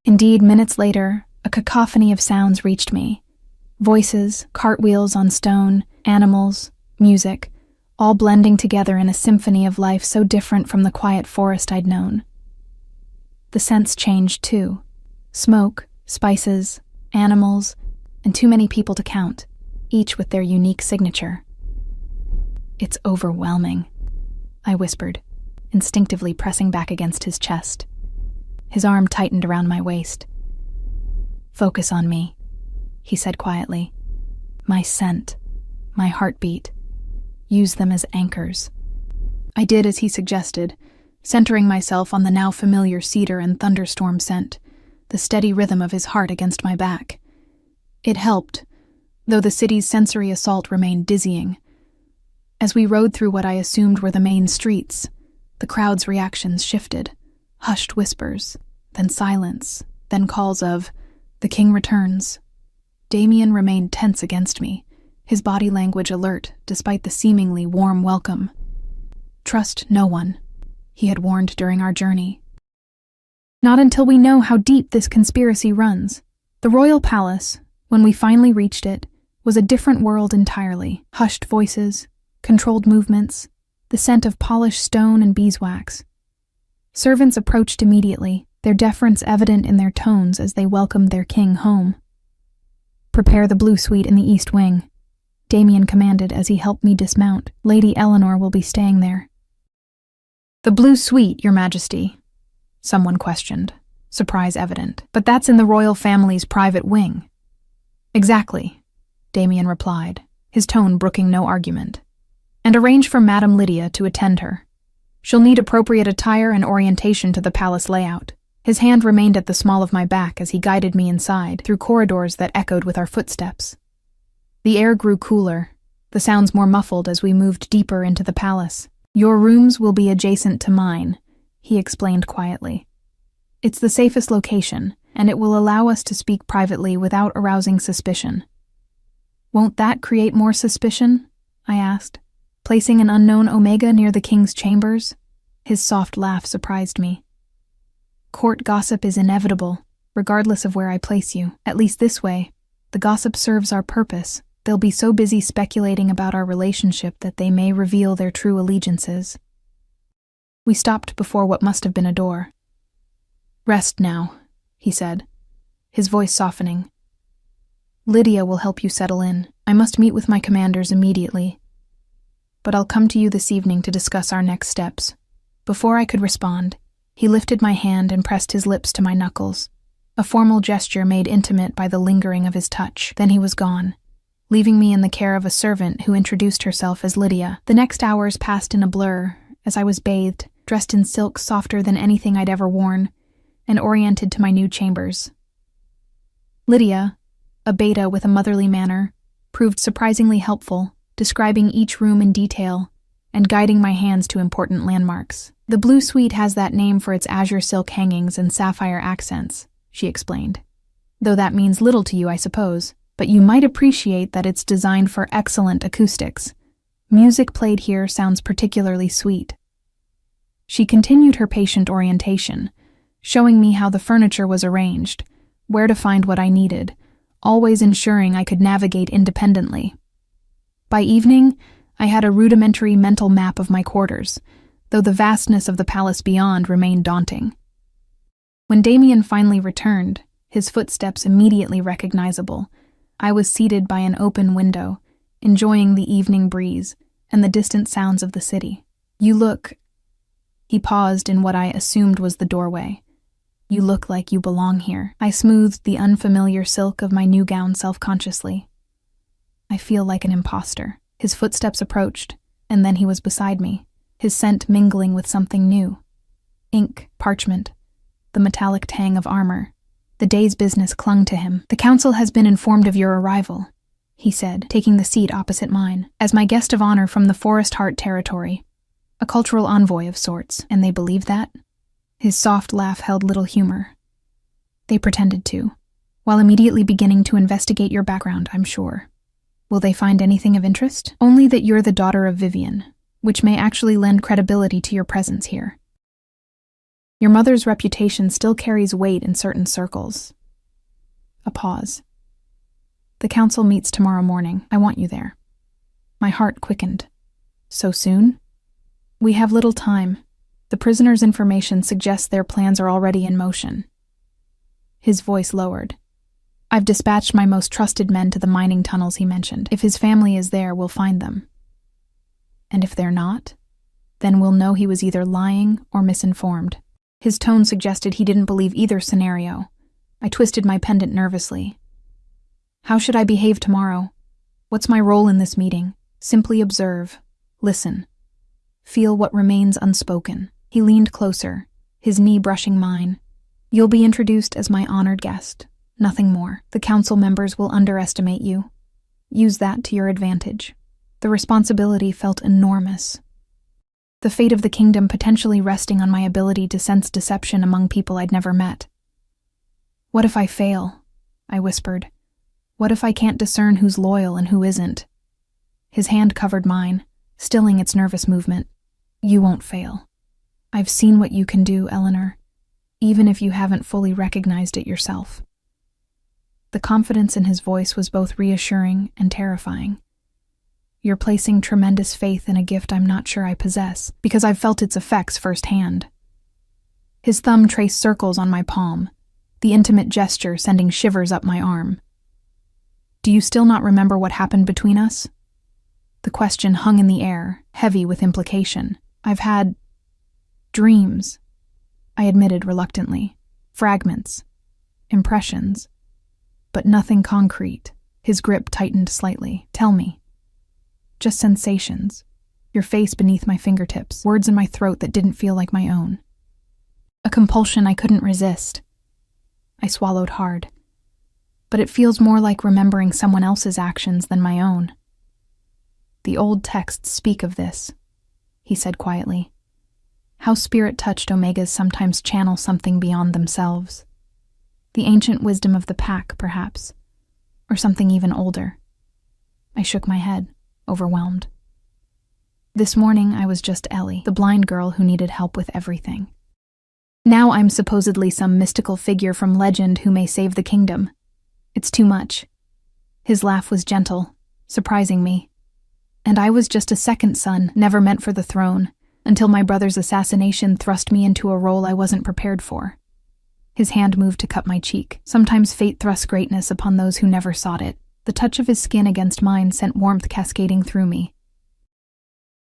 Indeed, minutes later, a cacophony of sounds reached me. Voices, cartwheels on stone, animals, music, all blending together in a symphony of life so different from the quiet forest I'd known. The scents changed too. Smoke, spices, animals, and too many people to count, each with their unique signature. It's overwhelming, I whispered, instinctively pressing back against his chest. His arm tightened around my waist. Focus on me, he said quietly. My scent, my heartbeat. Use them as anchors. I did as he suggested, centering myself on the now familiar cedar and thunderstorm scent, the steady rhythm of his heart against my back. It helped, though the city's sensory assault remained dizzying. As we rode through what I assumed were the main streets, the crowd's reactions shifted. Hushed whispers, then silence, then calls of, "The king returns." Damien remained tense against me, his body language alert despite the seemingly warm welcome. "Trust no one," he had warned during our journey. Not until we know how deep this conspiracy runs. The royal palace, when we finally reached it, was a different world entirely. Hushed voices, controlled movements, the scent of polished stone and beeswax. Servants approached immediately, their deference evident in their tones as they welcomed their king home. "Prepare the blue suite in the east wing," Damien commanded as he helped me dismount. "Lady Eleanor will be staying there." "The blue suite, Your Majesty?" someone questioned, surprise evident. "But that's in the royal family's private wing." "Exactly," Damien replied, his tone brooking no argument. "And arrange for Madame Lydia to attend her. She'll need appropriate attire and orientation to the palace layout." His hand remained at the small of my back as he guided me inside, through corridors that echoed with our footsteps. The air grew cooler, the sounds more muffled as we moved deeper into the palace. "Your rooms will be adjacent to mine," he explained quietly. "It's the safest location, and it will allow us to speak privately without arousing suspicion." "Won't that create more suspicion?" I asked, placing an unknown Omega near the king's chambers. His soft laugh surprised me. "Court gossip is inevitable, regardless of where I place you. At least this way, the gossip serves our purpose. They'll be so busy speculating about our relationship that they may reveal their true allegiances." We stopped before what must have been a door. "Rest now," he said, his voice softening. "Lydia will help you settle in. I must meet with my commanders immediately. But I'll come to you this evening to discuss our next steps." Before I could respond, he lifted my hand and pressed his lips to my knuckles, a formal gesture made intimate by the lingering of his touch. Then he was gone, leaving me in the care of a servant who introduced herself as Lydia. The next hours passed in a blur, as I was bathed, dressed in silk softer than anything I'd ever worn, and oriented to my new chambers. Lydia, a beta with a motherly manner, proved surprisingly helpful, describing each room in detail and guiding my hands to important landmarks. "The blue suite has that name for its azure silk hangings and sapphire accents," she explained. "Though that means little to you, I suppose, but you might appreciate that it's designed for excellent acoustics. Music played here sounds particularly sweet." She continued her patient orientation, showing me how the furniture was arranged, where to find what I needed, always ensuring I could navigate independently. By evening, I had a rudimentary mental map of my quarters, though the vastness of the palace beyond remained daunting. When Damien finally returned, his footsteps immediately recognizable, I was seated by an open window, enjoying the evening breeze and the distant sounds of the city. "You look—" He paused in what I assumed was the doorway. "You look like you belong here." I smoothed the unfamiliar silk of my new gown self-consciously. "I feel like an imposter." His footsteps approached, and then he was beside me, his scent mingling with something new. Ink, parchment, the metallic tang of armor. The day's business clung to him. "The council has been informed of your arrival," he said, taking the seat opposite mine, "as my guest of honor from the Forest Heart territory. A cultural envoy of sorts, and they believe that?" His soft laugh held little humor. "They pretended to, while immediately beginning to investigate your background, I'm sure. Will they find anything of interest? Only that you're the daughter of Vivian, which may actually lend credibility to your presence here. Your mother's reputation still carries weight in certain circles." A pause. "The council meets tomorrow morning. I want you there." My heart quickened. "So soon?" "We have little time. The prisoner's information suggests their plans are already in motion." His voice lowered. "I've dispatched my most trusted men to the mining tunnels he mentioned. If his family is there, we'll find them. And if they're not, then we'll know he was either lying or misinformed." His tone suggested he didn't believe either scenario. I twisted my pendant nervously. "How should I behave tomorrow? What's my role in this meeting?" "Simply observe. Listen. Feel what remains unspoken." He leaned closer, his knee brushing mine. "You'll be introduced as my honored guest. Nothing more. The council members will underestimate you. Use that to your advantage." The responsibility felt enormous. The fate of the kingdom potentially resting on my ability to sense deception among people I'd never met. "What if I fail?" I whispered. "What if I can't discern who's loyal and who isn't?" His hand covered mine, stilling its nervous movement. "You won't fail. I've seen what you can do, Eleanor, even if you haven't fully recognized it yourself." The confidence in his voice was both reassuring and terrifying. "You're placing tremendous faith in a gift I'm not sure I possess, because I've felt its effects firsthand." His thumb traced circles on my palm, the intimate gesture sending shivers up my arm. "Do you still not remember what happened between us?" The question hung in the air, heavy with implication. "I've had dreams," I admitted reluctantly. "Fragments, impressions, but nothing concrete." His grip tightened slightly. "Tell me." "Just sensations. Your face beneath my fingertips, words in my throat that didn't feel like my own. A compulsion I couldn't resist." I swallowed hard. "But it feels more like remembering someone else's actions than my own." "The old texts speak of this," he said quietly. "How spirit-touched Omegas sometimes channel something beyond themselves. The ancient wisdom of the pack, perhaps, or something even older." I shook my head, overwhelmed. This morning I was just Ellie, the blind girl who needed help with everything. Now I'm supposedly some mystical figure from legend who may save the kingdom. It's too much. His laugh was gentle, surprising me. And I was just a second son, never meant for the throne, until my brother's assassination thrust me into a role I wasn't prepared for. His hand moved to cup my cheek. Sometimes fate thrusts greatness upon those who never sought it. The touch of his skin against mine sent warmth cascading through me.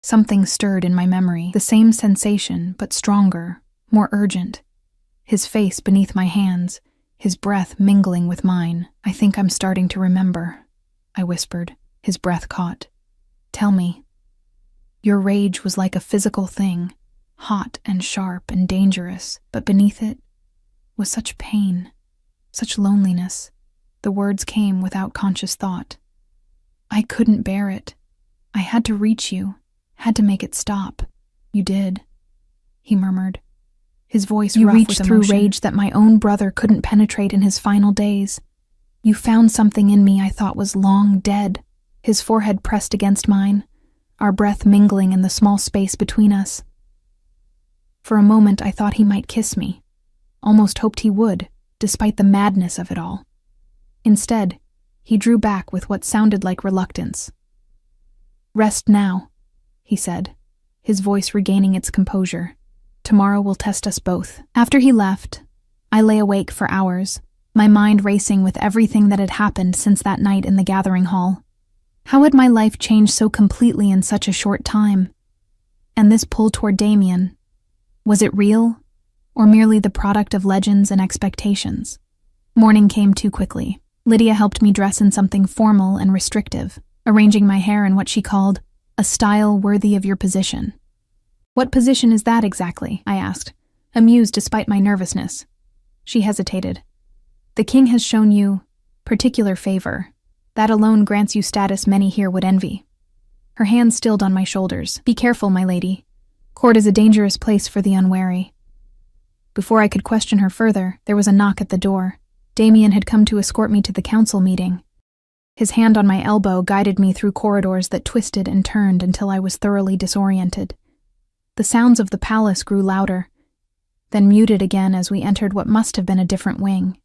Something stirred in my memory, the same sensation, but stronger, more urgent. His face beneath my hands, his breath mingling with mine. "I think I'm starting to remember," I whispered. His breath caught. "Tell me." "Your rage was like a physical thing, hot and sharp and dangerous, but beneath it was such pain, such loneliness." The words came without conscious thought. "I couldn't bear it. I had to reach you, had to make it stop." "You did," he murmured, his voice rough with emotion. "You reached through rage that my own brother couldn't penetrate in his final days. You found something in me I thought was long dead." His forehead pressed against mine, our breath mingling in the small space between us. For a moment I thought he might kiss me, almost hoped he would, despite the madness of it all. Instead, he drew back with what sounded like reluctance. "Rest now," he said, his voice regaining its composure. "Tomorrow will test us both." After he left, I lay awake for hours, my mind racing with everything that had happened since that night in the gathering hall. How had my life changed so completely in such a short time? And this pull toward Damien, was it real, or merely the product of legends and expectations? Morning came too quickly. Lydia helped me dress in something formal and restrictive, arranging my hair in what she called a style worthy of your position. "What position is that exactly?" I asked, amused despite my nervousness. She hesitated. "The king has shown you particular favor. That alone grants you status many here would envy." Her hand stilled on my shoulders. "Be careful, my lady. Court is a dangerous place for the unwary." Before I could question her further, there was a knock at the door. Damien had come to escort me to the council meeting. His hand on my elbow guided me through corridors that twisted and turned until I was thoroughly disoriented. The sounds of the palace grew louder, then muted again as we entered what must have been a different wing.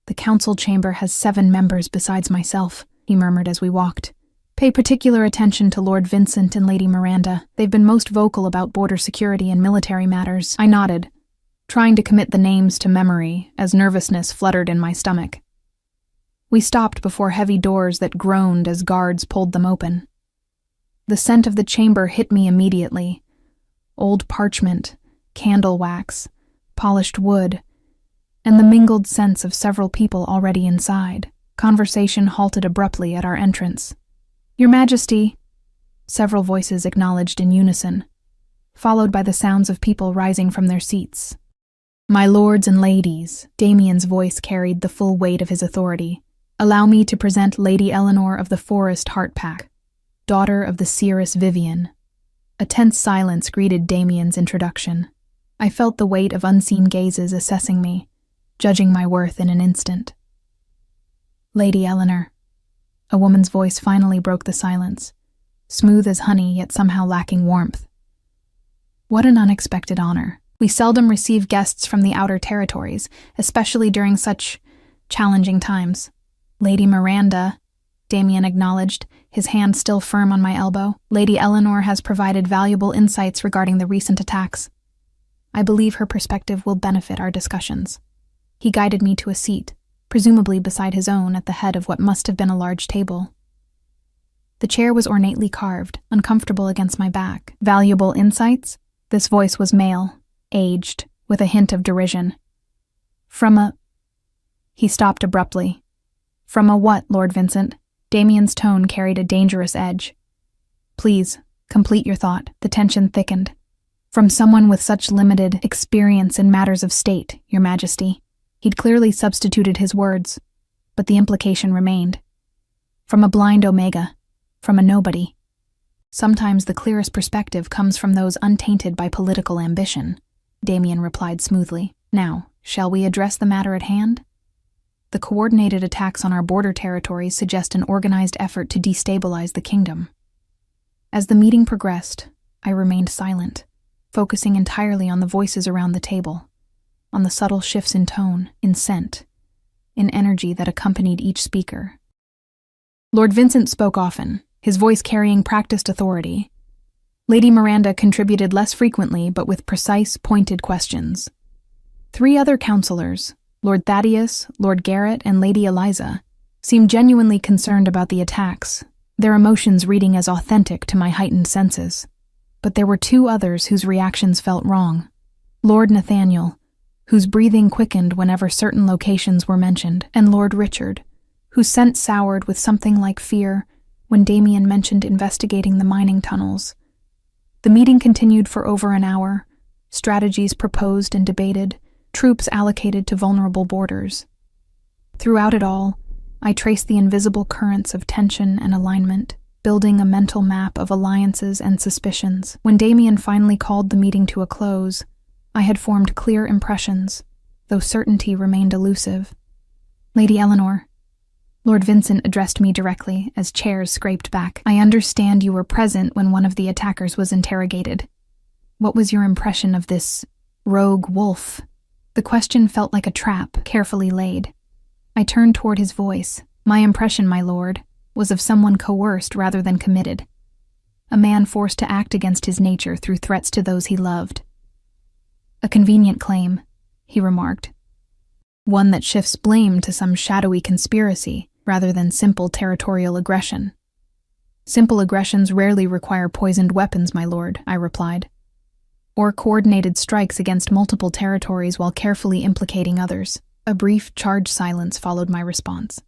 "The council chamber has 7 members besides myself," he murmured as we walked. "Pay particular attention to Lord Vincent and Lady Miranda. They've been most vocal about border security and military matters." I nodded, trying to commit the names to memory as nervousness fluttered in my stomach. We stopped before heavy doors that groaned as guards pulled them open. The scent of the chamber hit me immediately. Old parchment, candle wax, polished wood, and the mingled sense of several people already inside. Conversation halted abruptly at our entrance. "Your Majesty," several voices acknowledged in unison, followed by the sounds of people rising from their seats. "My lords and ladies," Damien's voice carried the full weight of his authority. "Allow me to present Lady Eleanor of the Forest Heartpack, daughter of the seeress Vivian." A tense silence greeted Damien's introduction. I felt the weight of unseen gazes assessing me, judging my worth in an instant. "Lady Eleanor," a woman's voice finally broke the silence. smooth as honey yet somehow lacking warmth. What an unexpected honor. We seldom receive guests from the outer territories, especially during such challenging times. Lady Miranda, Damien acknowledged, his hand still firm on my elbow. Lady Eleanor has provided valuable insights regarding the recent attacks. I believe her perspective will benefit our discussions. He guided me to a seat, presumably beside his own at the head of what must have been a large table. The chair was ornately carved, uncomfortable against my back. Valuable insights? This voice was male, aged, with a hint of derision. He stopped abruptly. From a what, Lord Vincent? Damien's tone carried a dangerous edge. Please, complete your thought. The tension thickened. From someone with such limited experience in matters of state, Your Majesty. He'd clearly substituted his words, but the implication remained. From a blind Omega, from a nobody. Sometimes the clearest perspective comes from those untainted by political ambition, Damien replied smoothly. Now, shall we address the matter at hand? The coordinated attacks on our border territories suggest an organized effort to destabilize the kingdom. As the meeting progressed, I remained silent, focusing entirely on the voices around the table, on the subtle shifts in tone, in scent, in energy that accompanied each speaker. Lord Vincent spoke often, his voice carrying practiced authority. Lady Miranda contributed less frequently but with precise, pointed questions. 3 other counselors, Lord Thaddeus, Lord Garrett, and Lady Eliza, seemed genuinely concerned about the attacks, their emotions reading as authentic to my heightened senses. But there were 2 others whose reactions felt wrong. Lord Nathaniel, whose breathing quickened whenever certain locations were mentioned, and Lord Richard, whose scent soured with something like fear when Damien mentioned investigating the mining tunnels. The meeting continued for over an hour, strategies proposed and debated, troops allocated to vulnerable borders. Throughout it all, I traced the invisible currents of tension and alignment, building a mental map of alliances and suspicions. When Damien finally called the meeting to a close, I had formed clear impressions, though certainty remained elusive. Lady Eleanor, Lord Vincent addressed me directly as chairs scraped back. I understand you were present when one of the attackers was interrogated. What was your impression of this rogue wolf? The question felt like a trap, carefully laid. I turned toward his voice. My impression, my lord, was of someone coerced rather than committed. A man forced to act against his nature through threats to those he loved. A convenient claim, he remarked. One that shifts blame to some shadowy conspiracy rather than simple territorial aggression. Simple aggressions rarely require poisoned weapons, my lord, I replied. Or coordinated strikes against multiple territories while carefully implicating others. A brief, charged silence followed my response.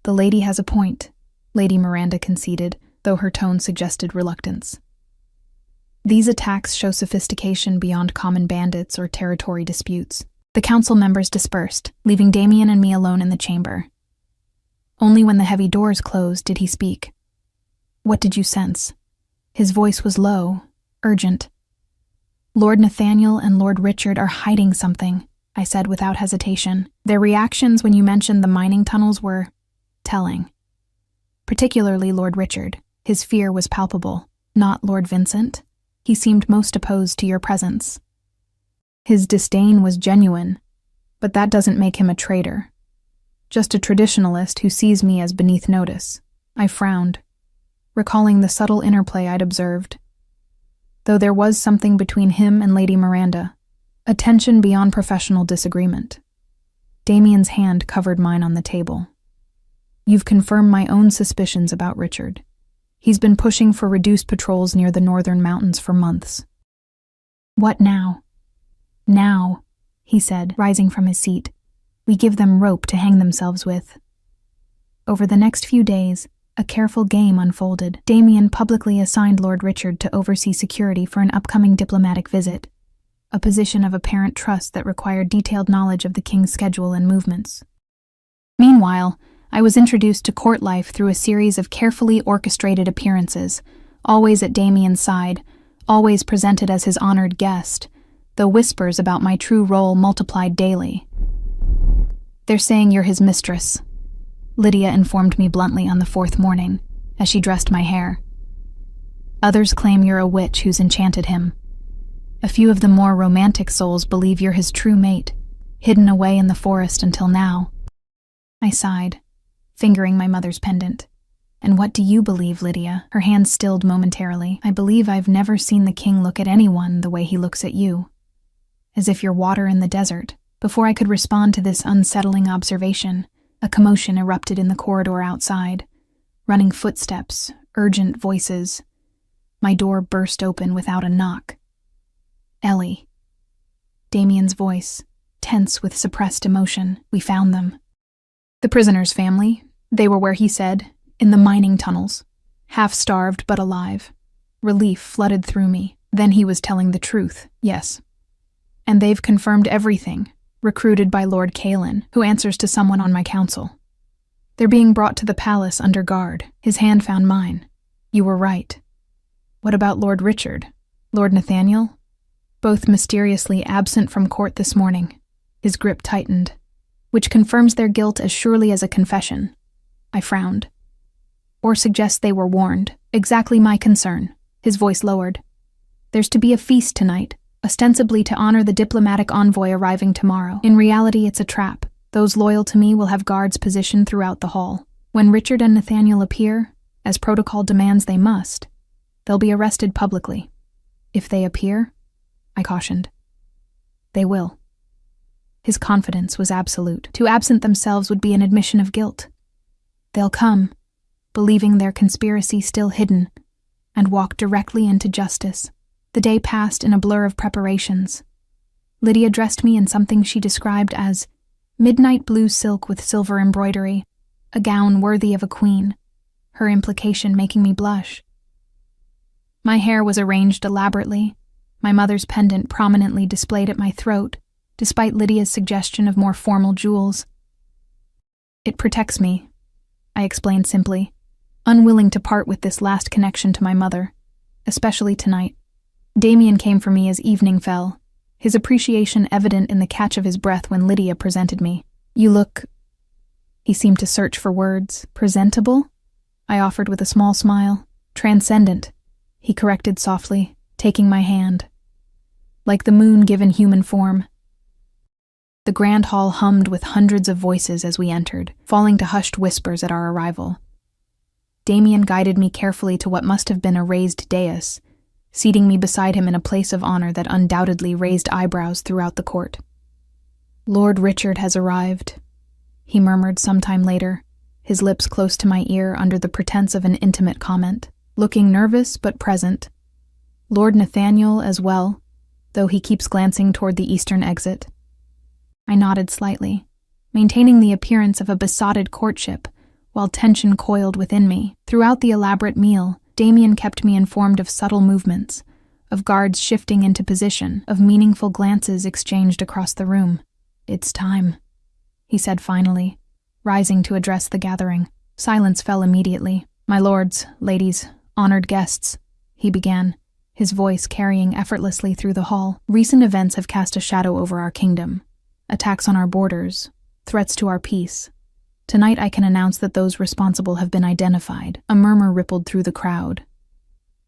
The lady has a point, Lady Miranda conceded, though her tone suggested reluctance. These attacks show sophistication beyond common bandits or territory disputes. The council members dispersed, leaving Damien and me alone in the chamber. Only when the heavy doors closed did he speak. What did you sense? His voice was low, urgent. Lord Nathaniel and Lord Richard are hiding something, I said without hesitation. Their reactions when you mentioned the mining tunnels were telling. Particularly Lord Richard. His fear was palpable. Not Lord Vincent. He seemed most opposed to your presence. His disdain was genuine, but that doesn't make him a traitor. Just a traditionalist who sees me as beneath notice. I frowned, recalling the subtle interplay I'd observed. Though there was something between him and Lady Miranda, a tension beyond professional disagreement. Damien's hand covered mine on the table. You've confirmed my own suspicions about Richard. He's been pushing for reduced patrols near the northern mountains for months. What now? Now, he said, rising from his seat. We give them rope to hang themselves with. Over the next few days, a careful game unfolded. Damien publicly assigned Lord Richard to oversee security for an upcoming diplomatic visit, a position of apparent trust that required detailed knowledge of the king's schedule and movements. Meanwhile, I was introduced to court life through a series of carefully orchestrated appearances, always at Damien's side, always presented as his honored guest, though whispers about my true role multiplied daily. They're saying you're his mistress, Lydia informed me bluntly on the 4th morning, as she dressed my hair. Others claim you're a witch who's enchanted him. A few of the more romantic souls believe you're his true mate, hidden away in the forest until now. I sighed, fingering my mother's pendant. And what do you believe, Lydia? Her hand stilled momentarily. I believe I've never seen the king look at anyone the way he looks at you. As if you're water in the desert. Before I could respond to this unsettling observation, a commotion erupted in the corridor outside. Running footsteps, urgent voices. My door burst open without a knock. Ellie. Damien's voice, tense with suppressed emotion. We found them. The prisoner's family. They were where he said, in the mining tunnels. Half-starved but alive. Relief flooded through me. Then he was telling the truth, yes. And they've confirmed everything, recruited by Lord Kalin, who answers to someone on my council. They're being brought to the palace under guard. His hand found mine. You were right. What about Lord Richard? Lord Nathaniel? Both mysteriously absent from court this morning. His grip tightened, which confirms their guilt as surely as a confession. I frowned. Or suggests they were warned. Exactly my concern. His voice lowered. There's to be a feast tonight, ostensibly to honor the diplomatic envoy arriving tomorrow. In reality, it's a trap. Those loyal to me will have guards positioned throughout the hall. When Richard and Nathaniel appear, as protocol demands they must, they'll be arrested publicly. If they appear, I cautioned. They will. His confidence was absolute. To absent themselves would be an admission of guilt. They'll come, believing their conspiracy still hidden, and walk directly into justice. The day passed in a blur of preparations. Lydia dressed me in something she described as midnight blue silk with silver embroidery, a gown worthy of a queen, her implication making me blush. My hair was arranged elaborately, my mother's pendant prominently displayed at my throat, despite Lydia's suggestion of more formal jewels. It protects me, I explained simply, unwilling to part with this last connection to my mother, especially tonight. Damien came for me as evening fell, his appreciation evident in the catch of his breath when Lydia presented me. You look... He seemed to search for words. Presentable? I offered with a small smile. Transcendent, he corrected softly, taking my hand. Like the moon given human form. The grand hall hummed with hundreds of voices as we entered, falling to hushed whispers at our arrival. Damien guided me carefully to what must have been a raised dais, seating me beside him in a place of honor that undoubtedly raised eyebrows throughout the court. Lord Richard has arrived, he murmured sometime later, his lips close to my ear under the pretense of an intimate comment, looking nervous but present. Lord Nathaniel as well, though he keeps glancing toward the eastern exit. I nodded slightly, maintaining the appearance of a besotted courtship, while tension coiled within me. Throughout the elaborate meal, Damien kept me informed of subtle movements, of guards shifting into position, of meaningful glances exchanged across the room. It's time, he said finally, rising to address the gathering. Silence fell immediately. My lords, ladies, honored guests, he began, his voice carrying effortlessly through the hall. Recent events have cast a shadow over our kingdom. Attacks on our borders, threats to our peace. Tonight I can announce that those responsible have been identified. A murmur rippled through the crowd.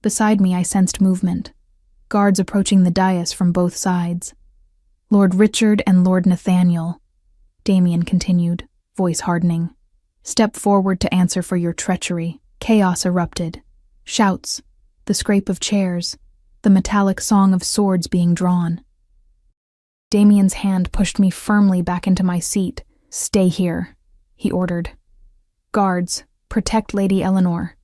Beside me I sensed movement, guards approaching the dais from both sides. Lord Richard and Lord Nathaniel, Damien continued, voice hardening. Step forward to answer for your treachery. Chaos erupted. Shouts, the scrape of chairs, the metallic song of swords being drawn. Damien's hand pushed me firmly back into my seat. Stay here, he ordered. Guards, protect Lady Eleanor.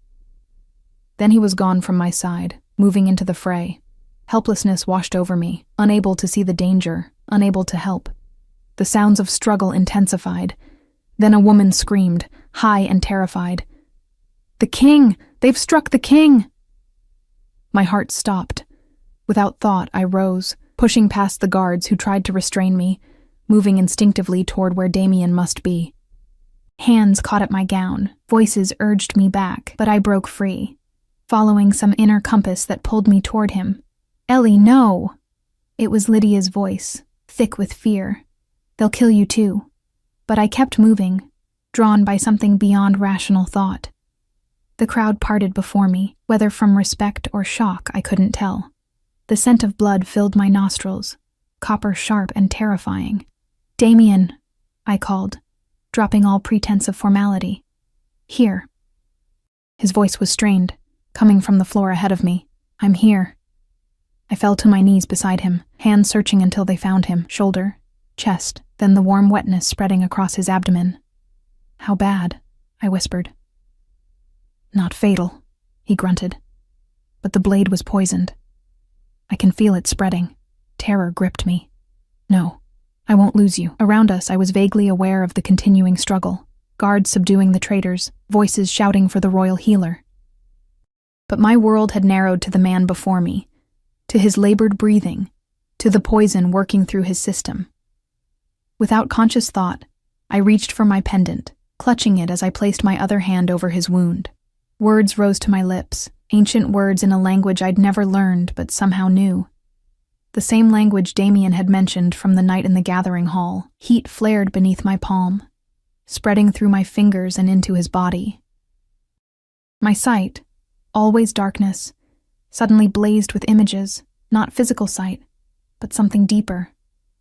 Then he was gone from my side, moving into the fray. Helplessness washed over me, unable to see the danger, unable to help. The sounds of struggle intensified. Then a woman screamed, high and terrified. The king! They've struck the king! My heart stopped. Without thought, I rose, pushing past the guards who tried to restrain me, moving instinctively toward where Damien must be. Hands caught at my gown, voices urged me back, but I broke free, following some inner compass that pulled me toward him. Ellie, no! It was Lydia's voice, thick with fear. They'll kill you too. But I kept moving, drawn by something beyond rational thought. The crowd parted before me, whether from respect or shock I couldn't tell. The scent of blood filled my nostrils, copper sharp and terrifying. "Damien," I called, dropping all pretense of formality. "Here." His voice was strained, coming from the floor ahead of me. "I'm here." I fell to my knees beside him, hands searching until they found him, shoulder, chest, then the warm wetness spreading across his abdomen. "How bad?" I whispered. "Not fatal," he grunted. "But the blade was poisoned. I can feel it spreading." Terror gripped me. "No, I won't lose you." Around us, I was vaguely aware of the continuing struggle. Guards subduing the traitors, voices shouting for the royal healer. But my world had narrowed to the man before me, to his labored breathing, to the poison working through his system. Without conscious thought, I reached for my pendant, clutching it as I placed my other hand over his wound. Words rose to my lips, ancient words in a language I'd never learned but somehow knew. The same language Damien had mentioned from the night in the gathering hall. Heat flared beneath my palm, spreading through my fingers and into his body. My sight, always darkness, suddenly blazed with images, not physical sight, but something deeper,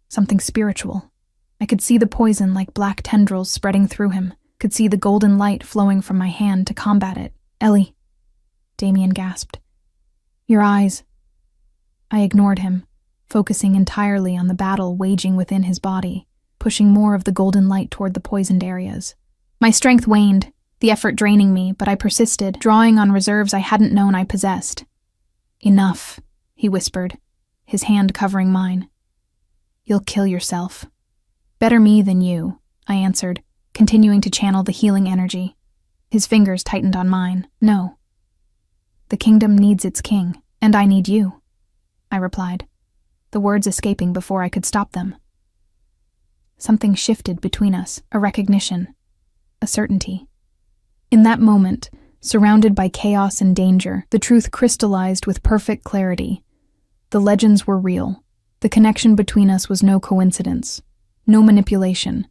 something spiritual. I could see the poison like black tendrils spreading through him, could see the golden light flowing from my hand to combat it. "Ellie," Damien gasped. "Your eyes." I ignored him, focusing entirely on the battle waging within his body, pushing more of the golden light toward the poisoned areas. My strength waned, the effort draining me, but I persisted, drawing on reserves I hadn't known I possessed. "Enough," he whispered, his hand covering mine. "You'll kill yourself." "Better me than you," I answered, continuing to channel the healing energy. His fingers tightened on mine. "No. The kingdom needs its king, and I need you," I replied, the words escaping before I could stop them. Something shifted between us, a recognition, a certainty. In that moment, surrounded by chaos and danger, the truth crystallized with perfect clarity. The legends were real. The connection between us was no coincidence, no manipulation.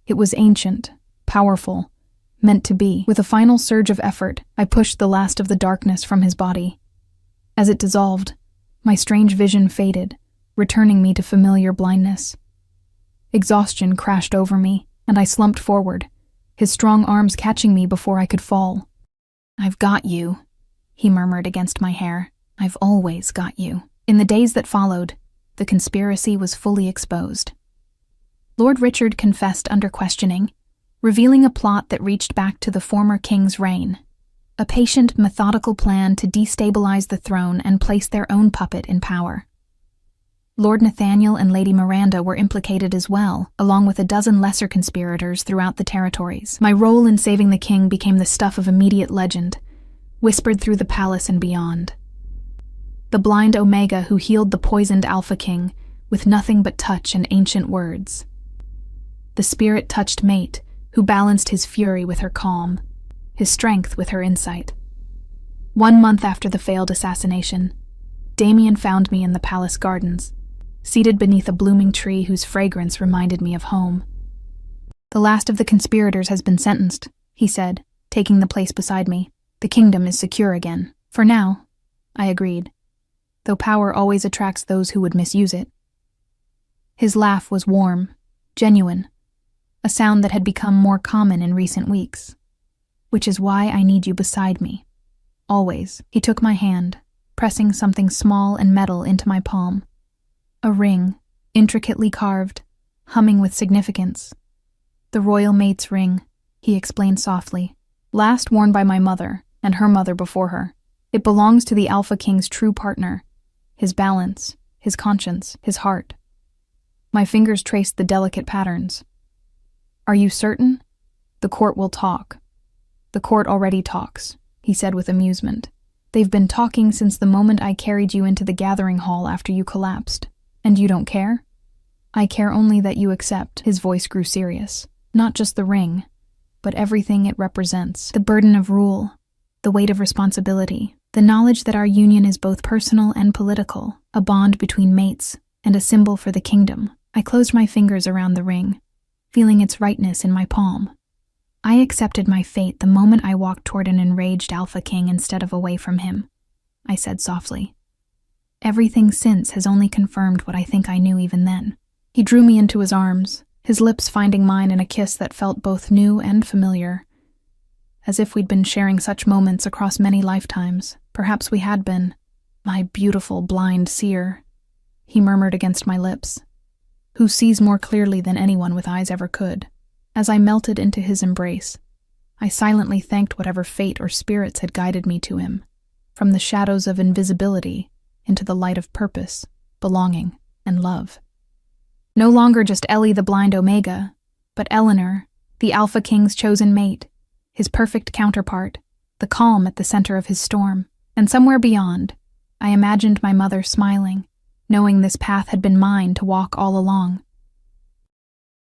It was ancient, powerful, meant to be. With a final surge of effort, I pushed the last of the darkness from his body. As it dissolved, my strange vision faded, returning me to familiar blindness. Exhaustion crashed over me, and I slumped forward, his strong arms catching me before I could fall. "I've got you," he murmured against my hair. "I've always got you." In the days that followed, the conspiracy was fully exposed. Lord Richard confessed under questioning, revealing a plot that reached back to the former king's reign. A patient, methodical plan to destabilize the throne and place their own puppet in power. Lord Nathaniel and Lady Miranda were implicated as well, along with a dozen lesser conspirators throughout the territories. My role in saving the king became the stuff of immediate legend, whispered through the palace and beyond. The blind Omega who healed the poisoned Alpha King with nothing but touch and ancient words. The spirit-touched mate who balanced his fury with her calm, his strength with her insight. 1 month after the failed assassination, Damien found me in the palace gardens, seated beneath a blooming tree whose fragrance reminded me of home. "The last of the conspirators has been sentenced," he said, taking the place beside me. "The kingdom is secure again. For now," I agreed, though power always attracts those who would misuse it. His laugh was warm, genuine, a sound that had become more common in recent weeks. "Which is why I need you beside me. Always." He took my hand, pressing something small and metal into my palm. A ring, intricately carved, humming with significance. "The royal mate's ring," he explained softly. "Last worn by my mother, and her mother before her. It belongs to the Alpha King's true partner, his balance, his conscience, his heart." My fingers traced the delicate patterns. "Are you certain? The court will talk." "The court already talks," he said with amusement. "They've been talking since the moment I carried you into the gathering hall after you collapsed. And you don't care?" "I care only that you accept." His voice grew serious. "Not just the ring, but everything it represents. The burden of rule, the weight of responsibility, the knowledge that our union is both personal and political, a bond between mates, and a symbol for the kingdom." I closed my fingers around the ring, feeling its rightness in my palm. I accepted my fate the moment I walked toward an enraged Alpha King instead of away from him, I said softly. Everything since has only confirmed what I think I knew even then. He drew me into his arms, his lips finding mine in a kiss that felt both new and familiar. As if we'd been sharing such moments across many lifetimes. Perhaps we had been. My beautiful blind seer, he murmured against my lips, who sees more clearly than anyone with eyes ever could. As I melted into his embrace, I silently thanked whatever fate or spirits had guided me to him, from the shadows of invisibility into the light of purpose, belonging, and love. No longer just Ellie the blind Omega, but Eleanor, the Alpha King's chosen mate, his perfect counterpart, the calm at the center of his storm. And somewhere beyond, I imagined my mother smiling, knowing this path had been mine to walk all along.